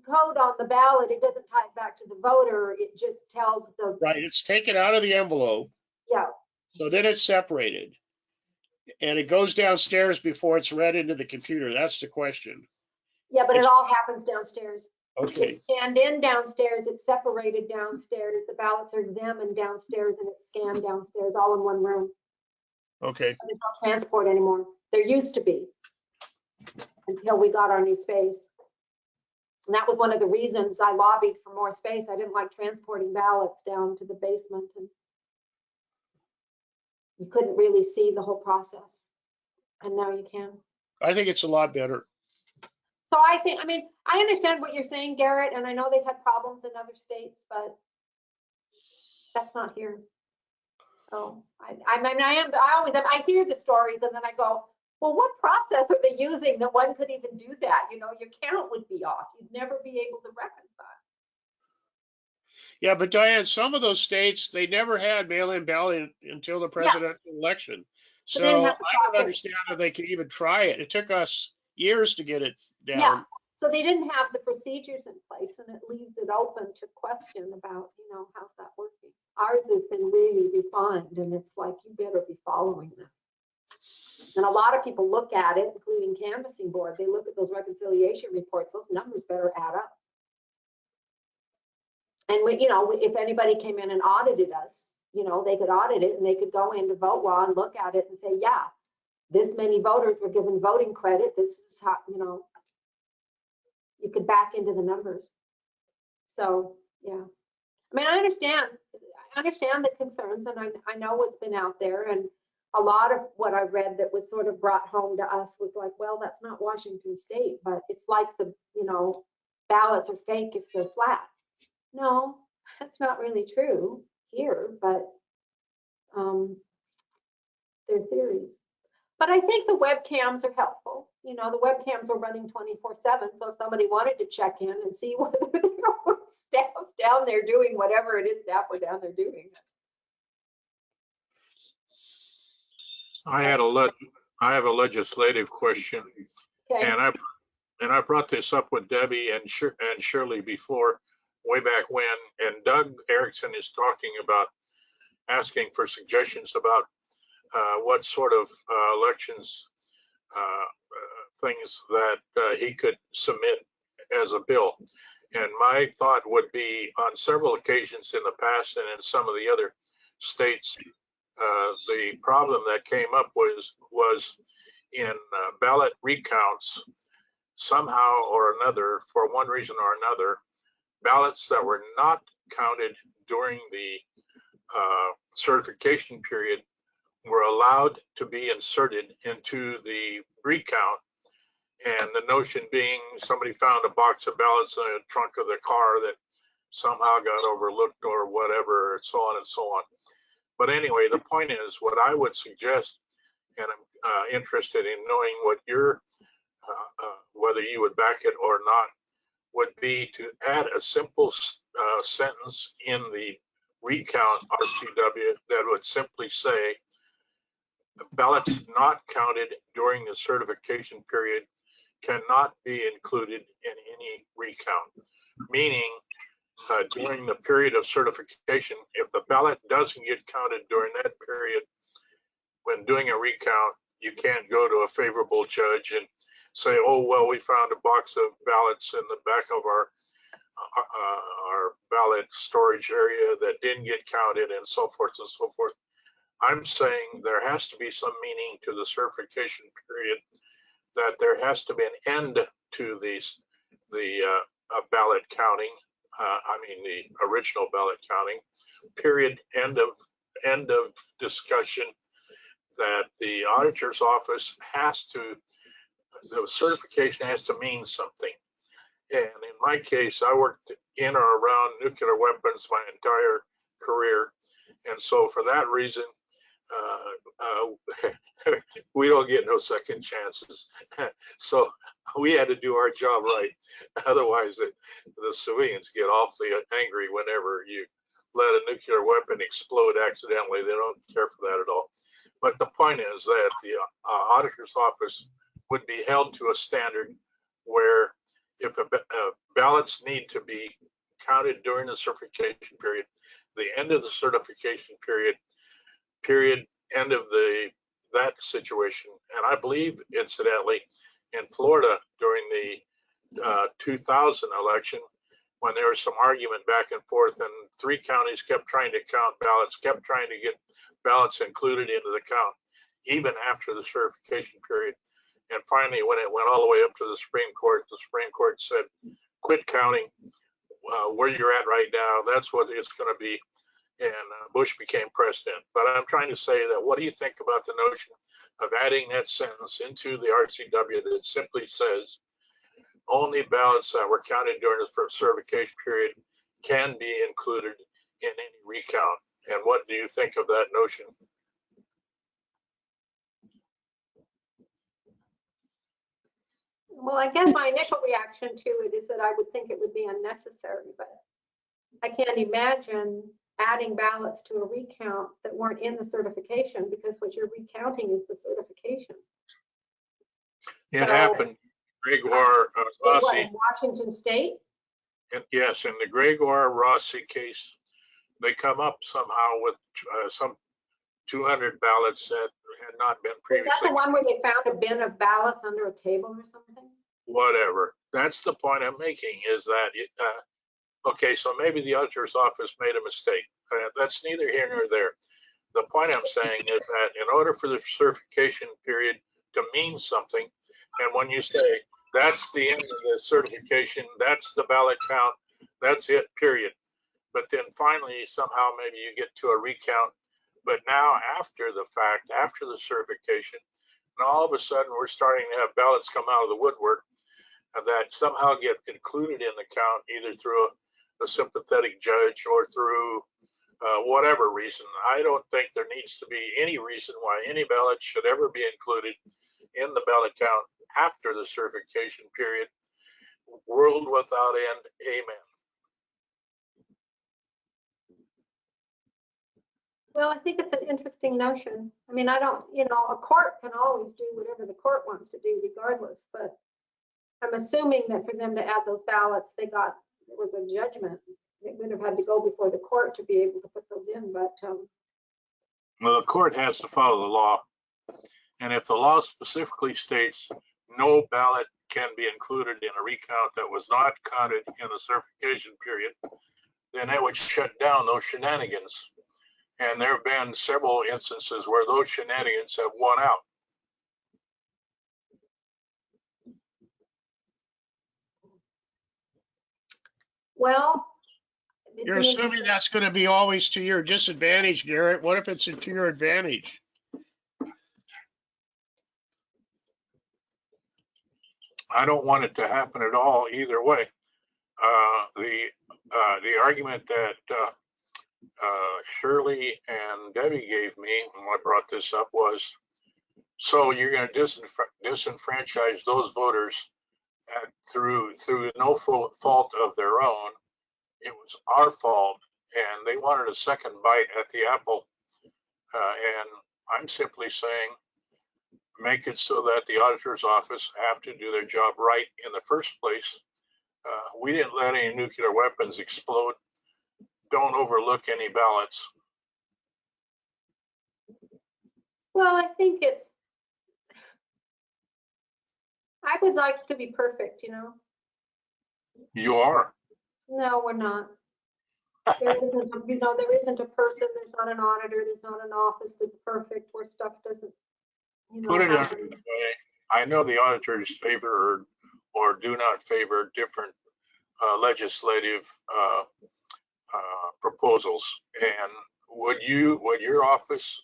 code on the ballot, it doesn't tie it back to the voter. It just tells the, Right, it's taken out of the envelope, yeah, so then it's separated. And it goes downstairs before it's read into the computer. That's the question. yeah, but it It's- all happens downstairs. Okay, It's scanned in downstairs, it's separated downstairs, the ballots are examined downstairs, and it's scanned downstairs, all in one room. okay. There's no transport anymore. There used to be, until we got our new space. And that was one of the reasons I lobbied for more space. I didn't like transporting ballots down to the basement, and you couldn't really see the whole process. And now you can. I think it's a lot better. So I think, I mean, I understand what you're saying, Garrett, and I know they've had problems in other states, but that's not here. So I hear the stories and then I go, well, what process are they using that one could even do that? You know, your count would be off. You'd never be able to reconcile. Yeah, but Diane, some of those states, they never had mail-in ballot until the presidential election. So they didn't So have the I don't process. understand how they could even try it. It took us years to get it Yeah, down. so they didn't have the procedures in place, and it leaves it open to question about, you know, how's that working? Ours has been really refined, and it's like, you better be following this. And a lot of people look at it, including canvassing board, they look at those reconciliation reports, those numbers better add up. And we, you know, if anybody came in and audited us, you know, they could audit it and they could go into VoteWa and look at it and say, yeah, this many voters were given voting credit. This is how, you know, you could back into the numbers. So, yeah. I mean, I understand the concerns, and I know what's been out there, and a lot of what I read that was sort of brought home to us was like, well, that's not Washington State, but it's like the, you know, ballots are fake if they're flat. No, that's not really true here, but they're theories. But I think the webcams are helpful. You know, the webcams are running 24/7, so if somebody wanted to check in and see whether there was staff down there doing whatever it is staff were down there doing. I have a legislative question, Okay, and I brought this up with Debbie and Shirley before, way back when, and Doug Erickson is talking about asking for suggestions about what sort of elections things that he could submit as a bill. And my thought would be, on several occasions in the past and in some of the other states, the problem that came up was in ballot recounts, somehow or another, for one reason or another, ballots that were not counted during the certification period were allowed to be inserted into the recount. And the notion being, somebody found a box of ballots in the trunk of the car that somehow got overlooked or whatever, and so on and so on. But anyway, the point is, what I would suggest, and I'm interested in knowing what your, whether you would back it or not, would be to add a simple sentence in the recount RCW that would simply say, ballots not counted during the certification period cannot be included in any recount. Meaning, during the period of certification, if the ballot doesn't get counted during that period, when doing a recount, you can't go to a favorable judge and say, oh, well, we found a box of ballots in the back of our ballot storage area that didn't get counted and so forth and so forth. I'm saying there has to be some meaning to the certification period, that there has to be an end to the ballot counting. I mean, the original ballot counting period, end of discussion, that the auditor's office has to, the certification has to mean something. And in my case, I worked in or around nuclear weapons my entire career. And so for that reason, we don't get no second chances. So we had to do our job right. Otherwise, the civilians get awfully angry whenever you let a nuclear weapon explode accidentally. They don't care for that at all. But the point is that the auditor's office would be held to a standard where if ballots need to be counted during the certification period, the end of the certification period, end of that situation. And I believe, incidentally, in Florida during the 2000 election, when there was some argument back and forth, and 3 counties kept trying to count ballots, kept trying to get ballots included into the count, even after the certification period. And finally, when it went all the way up to the Supreme Court said, quit counting where you're at right now. That's what it's going to be. And Bush became president. But I'm trying to say that, what do you think about the notion of adding that sentence into the RCW that simply says only ballots that were counted during the first certification period can be included in any recount? And what do you think of that notion? Well, I guess my initial reaction to it is that I would think it would be unnecessary, but I can't imagine adding ballots to a recount that weren't in the certification, because what you're recounting is the certification. It happened. Gregoire Rossi. In Washington State? Yes, in the Gregoire Rossi case, they come up somehow with some 200 ballots that had not been previously. Is that the one where they found a bin of ballots under a table or something? Whatever. That's the point I'm making, is that okay, so maybe the auditor's office made a mistake. That's neither here nor there. The point I'm saying is that in order for the certification period to mean something, and when you say that's the end of the certification, that's the ballot count, that's it, period. But then finally, somehow maybe you get to a recount. But now after the fact, after the certification, and all of a sudden we're starting to have ballots come out of the woodwork that somehow get included in the count, either through a sympathetic judge or through whatever reason. I don't think there needs to be any reason why any ballot should ever be included in the ballot count after the certification period. World without end, amen. Well, I think it's an interesting notion. I mean, I don't, a court can always do whatever the court wants to do regardless, but I'm assuming that for them to add those ballots, there was a judgment. They would have had to go before the court to be able to put those in, but. Well, the court has to follow the law. And if the law specifically states no ballot can be included in a recount that was not counted in the certification period, then that would shut down those shenanigans. And there have been several instances where those shenanigans have won out. Well. You're assuming that's going to be always to your disadvantage, Garrett. What if it's to your advantage? I don't want it to happen at all either way. The argument that Shirley and Debbie gave me when I brought this up was, so you're going to disenfranchise those voters through no fault of their own. It was our fault, and they wanted a second bite at the apple. And I'm simply saying, make it so that the auditor's office have to do their job right in the first place, We didn't let any nuclear weapons explode. Don't overlook any ballots. Well, I think I would like it to be perfect, you know? You are. No, we're not. There isn't, there isn't a person, there's not an auditor, there's not an office that's perfect where stuff doesn't, Put it happen. another way. I know the auditors favor or do not favor different legislative proposals. And would your office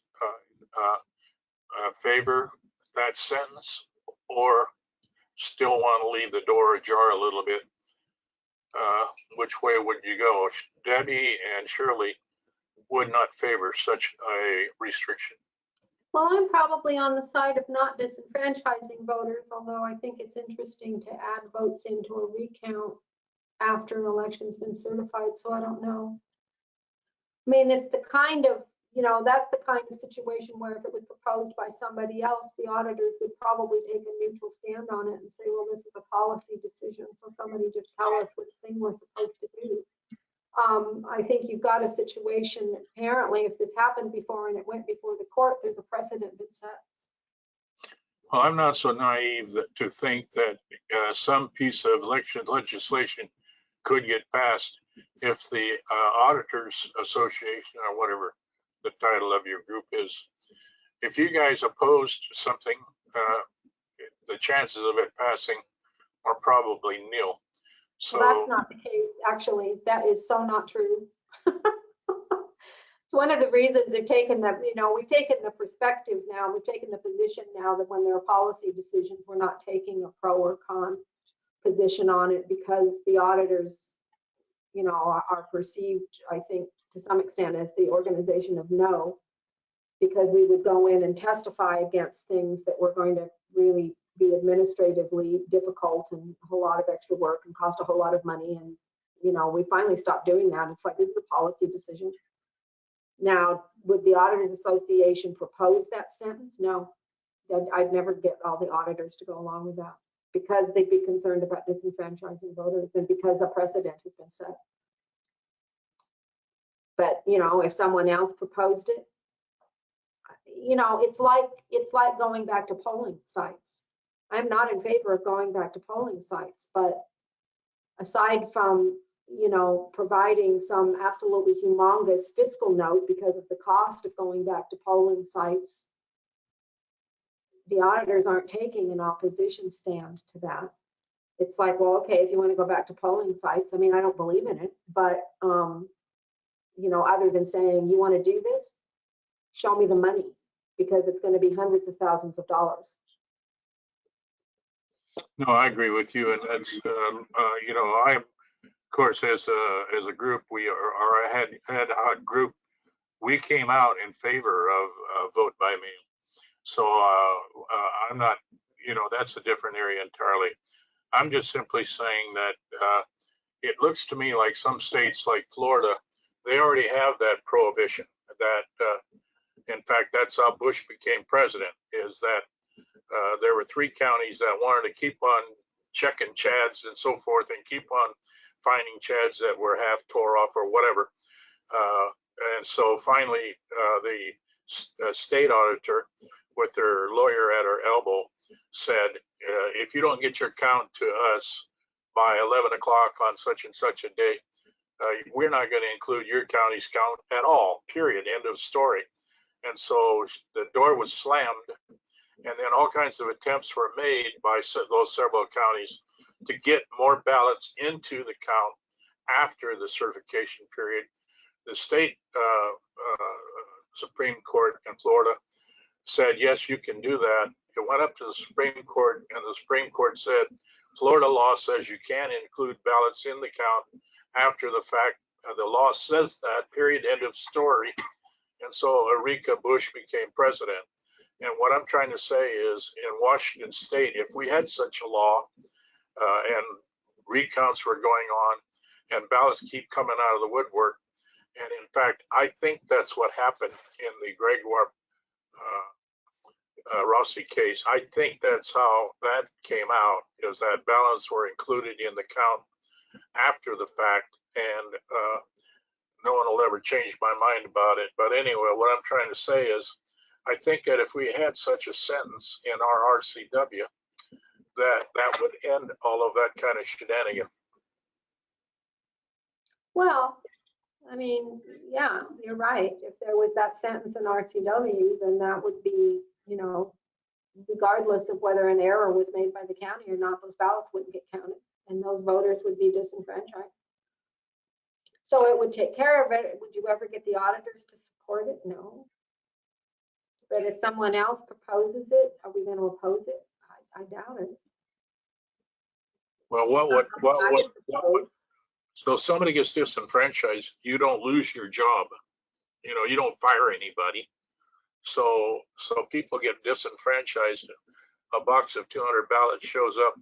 favor that sentence, or still want to leave the door ajar a little bit? Which way would you go? Debbie and Shirley would not favor such a restriction. Well, I'm probably on the side of not disenfranchising voters, although I think it's interesting to add votes into a recount after an election's been certified, so I don't know. I mean, it's the kind of, that's the kind of situation where if it was proposed by somebody else, the auditors would probably take a neutral stand on it and say, well, this is a policy decision, so somebody just tell us which thing we're supposed to do. I think you've got a situation, apparently, if this happened before and it went before the court, there's a precedent been set. Well, I'm not so naive to think that some piece of legislation could get passed if the Auditors Association, or whatever the title of your group is, if you guys opposed something, the chances of it passing are probably nil. So Well, that's not the case, actually. That is so not true. It's one of the reasons they've taken the, we've taken the perspective now, we've taken the position now that when there are policy decisions, we're not taking a pro or con position on it, because the auditors, are perceived, I think, to some extent as the organization of no, because we would go in and testify against things that were going to really be administratively difficult and a whole lot of extra work and cost a whole lot of money. And, we finally stopped doing that. It's like, this is a policy decision. Now, would the Auditors Association propose that sentence? No, I'd never get all the auditors to go along with that, because they'd be concerned about disenfranchising voters and because a precedent has been set. But, if someone else proposed it, it's like going back to polling sites. I'm not in favor of going back to polling sites, but aside from, providing some absolutely humongous fiscal note because of the cost of going back to polling sites, the auditors aren't taking an opposition stand to that. It's like, well, okay, if you want to go back to polling sites, I mean, I don't believe in it, but, other than saying, you want to do this, show me the money, because it's going to be hundreds of thousands of dollars. no, I agree with you, and that's I, of course, as a group, we are a head group. We came out in favor of vote by mail. So I'm not, that's a different area entirely. I'm just simply saying that it looks to me like some states like Florida, they already have that prohibition. That, in fact, that's how Bush became president, is that there were 3 counties that wanted to keep on checking chads and so forth and keep on finding chads that were half tore off or whatever. And so finally, the state auditor, with their lawyer at her elbow, said, if you don't get your count to us by 11 o'clock on such and such a day, we're not going to include your county's count at all, period, end of story. And so the door was slammed, and then all kinds of attempts were made by those several counties to get more ballots into the count after the certification period. The state Supreme Court in Florida said, yes, you can do that. It went up to the Supreme Court, and the Supreme Court said, Florida law says you can include ballots in the count after the fact. The law says that, period, end of story. And so Erika Bush became president. And what I'm trying to say is, in Washington State, if we had such a law and recounts were going on and ballots keep coming out of the woodwork, and in fact, I think that's what happened in the Gregoire Rossi case. I think that's how that came out, is that ballots were included in the count after the fact, and no one will ever change my mind about it. But anyway, what I'm trying to say is, I think that if we had such a sentence in our RCW, that would end all of that kind of shenanigan. Well, I mean, yeah, you're right. If there was that sentence in RCW, then that would be, you know, regardless of whether an error was made by the county or not, those ballots wouldn't get counted and those voters would be disenfranchised. So it would take care of it. Would you ever get the auditors to support it? No. But if someone else proposes it, are we going to oppose it? I doubt it. Well, I would propose. so somebody gets disenfranchised, you don't lose your job. You know, you don't fire anybody. So people get disenfranchised. A box of 200 ballots shows up.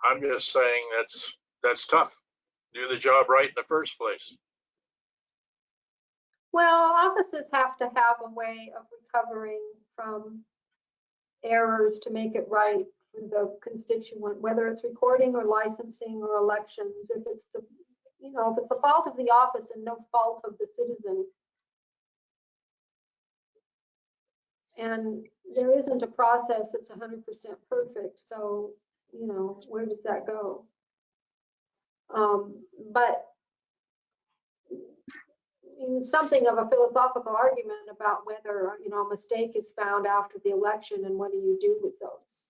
I'm just saying that's tough. Do the job right in the first place. Well, offices have to have a way of recovering from errors to make it right for the constituent, whether it's recording or licensing or elections. If it's the, you know, if it's the fault of the office and no fault of the citizen, and there isn't a process that's 100% perfect, so, you know, where does that go? But something of a philosophical argument about whether, you know, a mistake is found after the election and what do you do with those?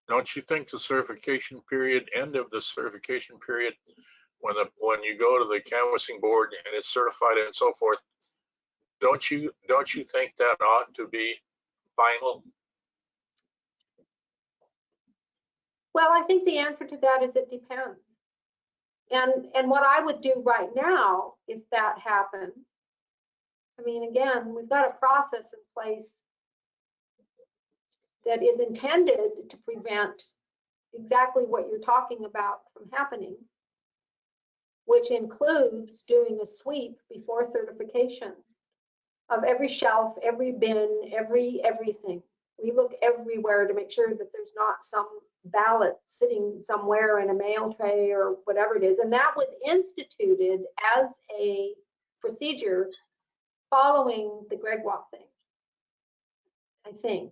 Don't you think the certification period, end of the certification period, when you go to the canvassing board and it's certified and so forth, don't you think that ought to be final? Well, I think the answer to that is it depends. And what I would do right now, if that happened, I mean, again, we've got a process in place that is intended to prevent exactly what you're talking about from happening, which includes doing a sweep before certification of every shelf, every bin, everything. We look everywhere to make sure that there's not some ballot sitting somewhere in a mail tray or whatever it is. And that was instituted as a procedure following the Gregoire thing, I think.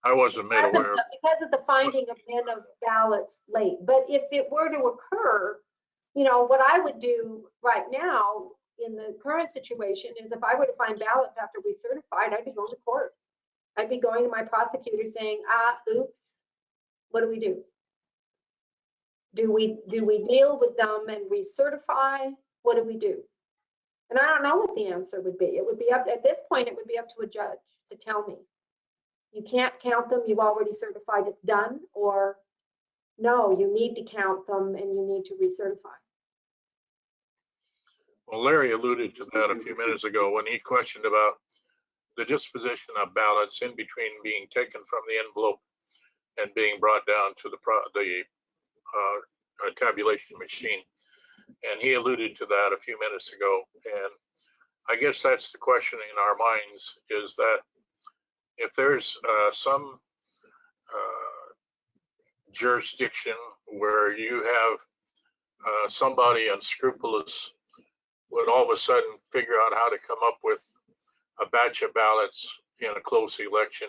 I wasn't made aware. Because of the finding of bin of ballots late. But if it were to occur, you know, what I would do right now in the current situation is if I were to find ballots after we certified, I'd be going to court. I'd be going to my prosecutor saying, oops, what do we do? Do we deal with them and recertify? What do we do? And I don't know what the answer would be. It would be up, at this point, it would be up to a judge to tell me. You can't count them, you've already certified it's done, or no, you need to count them and you need to recertify. Well, Larry alluded to that a few minutes ago when he questioned about the disposition of ballots in between being taken from the envelope and being brought down to the tabulation machine. And he alluded to that a few minutes ago. And I guess that's the question in our minds, is that if there's some jurisdiction where you have somebody unscrupulous would all of a sudden figure out how to come up with a batch of ballots in a close election.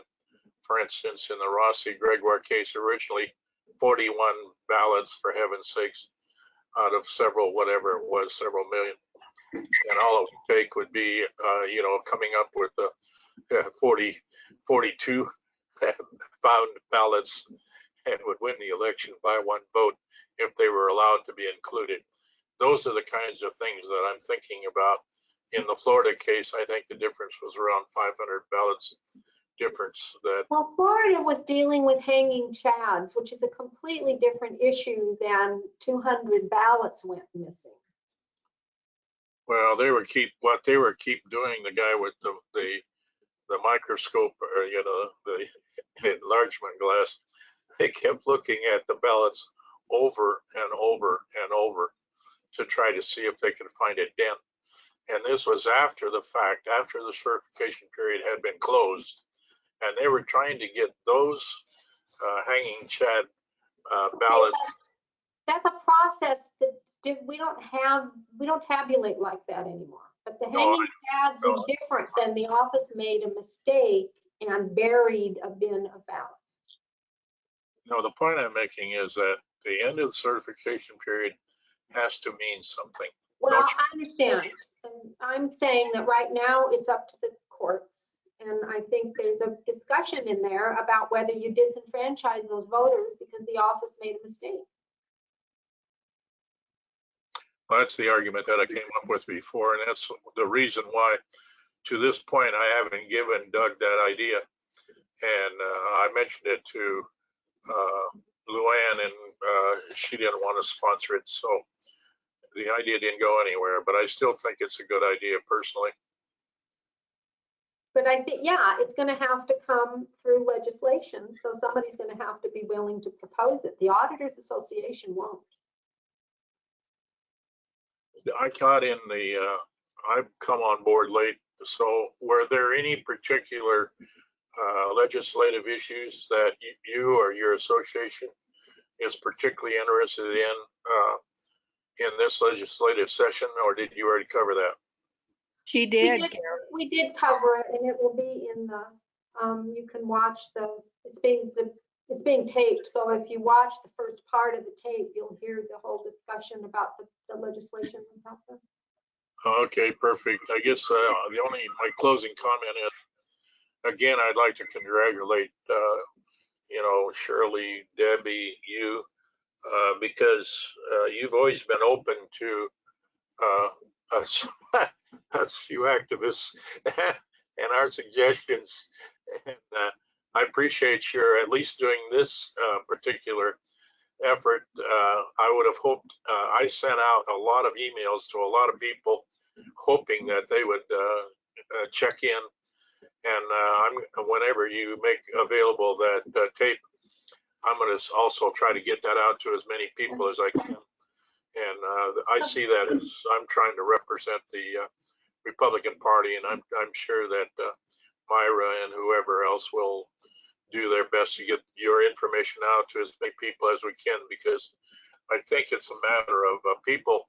For instance, in the Rossi Gregoire case, originally 41 ballots, for heaven's sakes, out of several, whatever it was, several million. And all it would take would be, you know, coming up with 42 found ballots and would win the election by one vote if they were allowed to be included. Those are the kinds of things that I'm thinking about. In the Florida case, I think the difference was around 500 ballots difference. That, well, Florida was dealing with hanging chads, which is a completely different issue than 200 ballots went missing. well, they were keep doing, the guy with the microscope, or you know, the enlargement glass, they kept looking at the ballots over and over and over to try to see if they could find a dent. And this was after the fact, after the certification period had been closed, and they were trying to get those hanging chad ballots that's a process that we don't tabulate like that anymore. But the No, hanging pads no. is different than the office made a mistake and buried a bin of ballots. No, the point I'm making is that the end of the certification period has to mean something. Well, Don't you- I understand. And I'm saying that right now it's up to the courts. And I think there's a discussion in there about whether you disenfranchise those voters because the office made a mistake. Well, that's the argument that I came up with before, and that's the reason why, to this point, I haven't given Doug that idea. And I mentioned it to Luann, and she didn't want to sponsor it, so the idea didn't go anywhere. But I still think it's a good idea personally. But I think, yeah, it's going to have to come through legislation. So somebody's going to have to be willing to propose it. The Auditors Association won't. I caught in the, I've come on board late. So were there any particular legislative issues that you or your association is particularly interested in this legislative session, or did you already cover that? She did. We did cover it, and it will be in the, you can watch it's being taped. So if you watch the first part of the tape, you'll hear the whole discussion about the legislation that's out there. Okay, perfect. I guess my closing comment is, again, I'd like to congratulate, Shirley, Debbie, you, because you've always been open to us, us few activists and our suggestions. And I appreciate your at least doing this particular effort. I would have hoped, I sent out a lot of emails to a lot of people hoping that they would check in. And whenever you make available that tape, I'm going to also try to get that out to as many people as I can. And I see that as I'm trying to represent the Republican Party, and I'm sure that Myra and whoever else will do their best to get your information out to as many people as we can, because I think it's a matter of people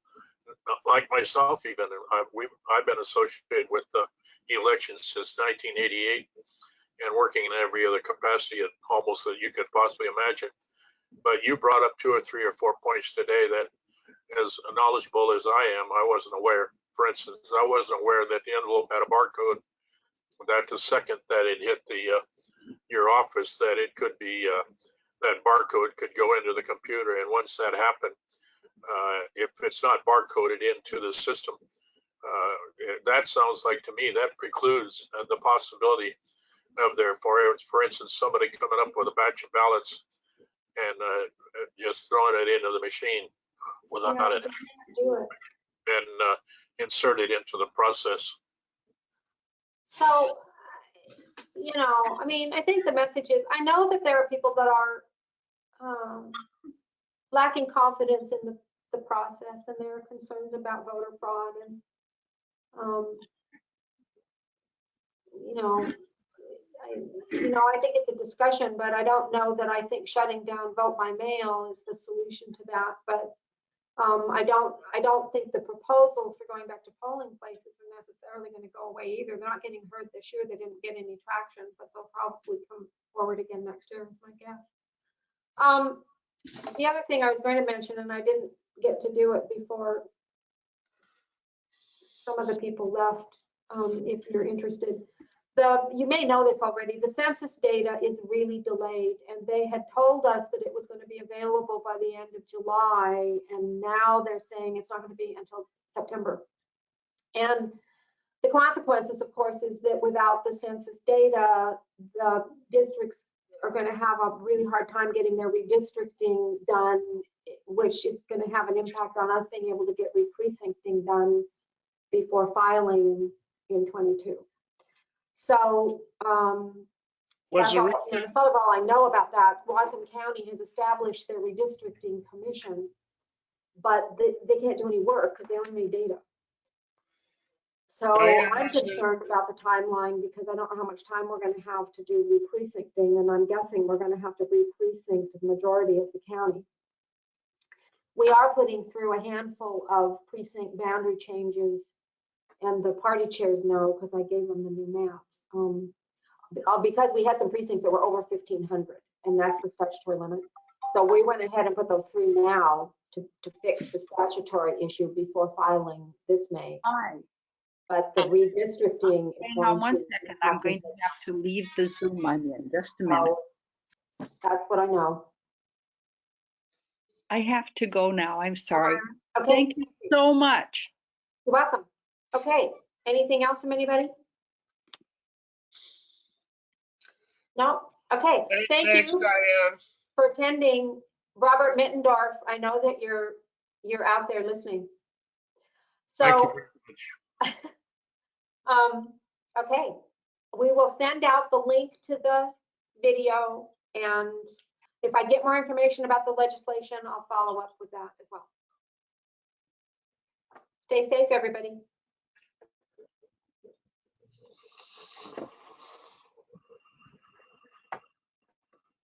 like myself. Even I've been associated with the elections since 1988 and working in every other capacity almost that you could possibly imagine. But you brought up 2 or 3 or 4 points today that, as knowledgeable as I am, I wasn't aware. For instance, I wasn't aware that the envelope had a barcode, that the second that it hit your office, that it could be that barcode could go into the computer, and once that happened, if it's not barcoded into the system, that sounds like to me that precludes the possibility of there, for instance, somebody coming up with a batch of ballots and just throwing it into the machine without it and insert it into the process. So, I mean, I think the message is, I know that there are people that are lacking confidence in the process, and there are concerns about voter fraud, and I think it's a discussion, but I don't know that I think shutting down vote by mail is the solution to that. But I don't think the proposals for going back to polling places are necessarily going to go away either. They're not getting heard this year. They didn't get any traction, but they'll probably come forward again next year, is my guess. The other thing I was going to mention, and I didn't get to do it before some of the people left, if you're interested. You may know this already, the census data is really delayed, and they had told us that it was going to be available by the end of July, and now they're saying it's not going to be until September. And the consequences, of course, is that without the census data, the districts are going to have a really hard time getting their redistricting done, which is going to have an impact on us being able to get re-precincting done before filing in 22. So that's all I know about that. Whatcom County has established their redistricting commission, but they can't do any work because they don't have any data. So I'm concerned about the timeline because I don't know how much time we're going to have to do re-precincting, and I'm guessing we're going to have to re-precinct the majority of the county. we are putting through a handful of precinct boundary changes, and the party chairs know because I gave them the new maps. Because we had some precincts that were over 1,500, and that's the statutory limit. So we went ahead and put those through now to fix the statutory issue before filing this May. Hi. But the redistricting. is Hang on going one to second. I'm going to have to leave the Zoom I'm in. Just a minute. Oh, that's what I know. I have to go now. I'm sorry. Okay, Thank you so much. you're welcome. Okay, anything else from anybody? No? Okay, thank Thanks, you Diane. for attending. Robert Mittendorf, I know that you're out there listening. Thank you So, very much. okay, we will send out the link to the video, and if I get more information about the legislation, I'll follow up with that as well. Stay safe, everybody.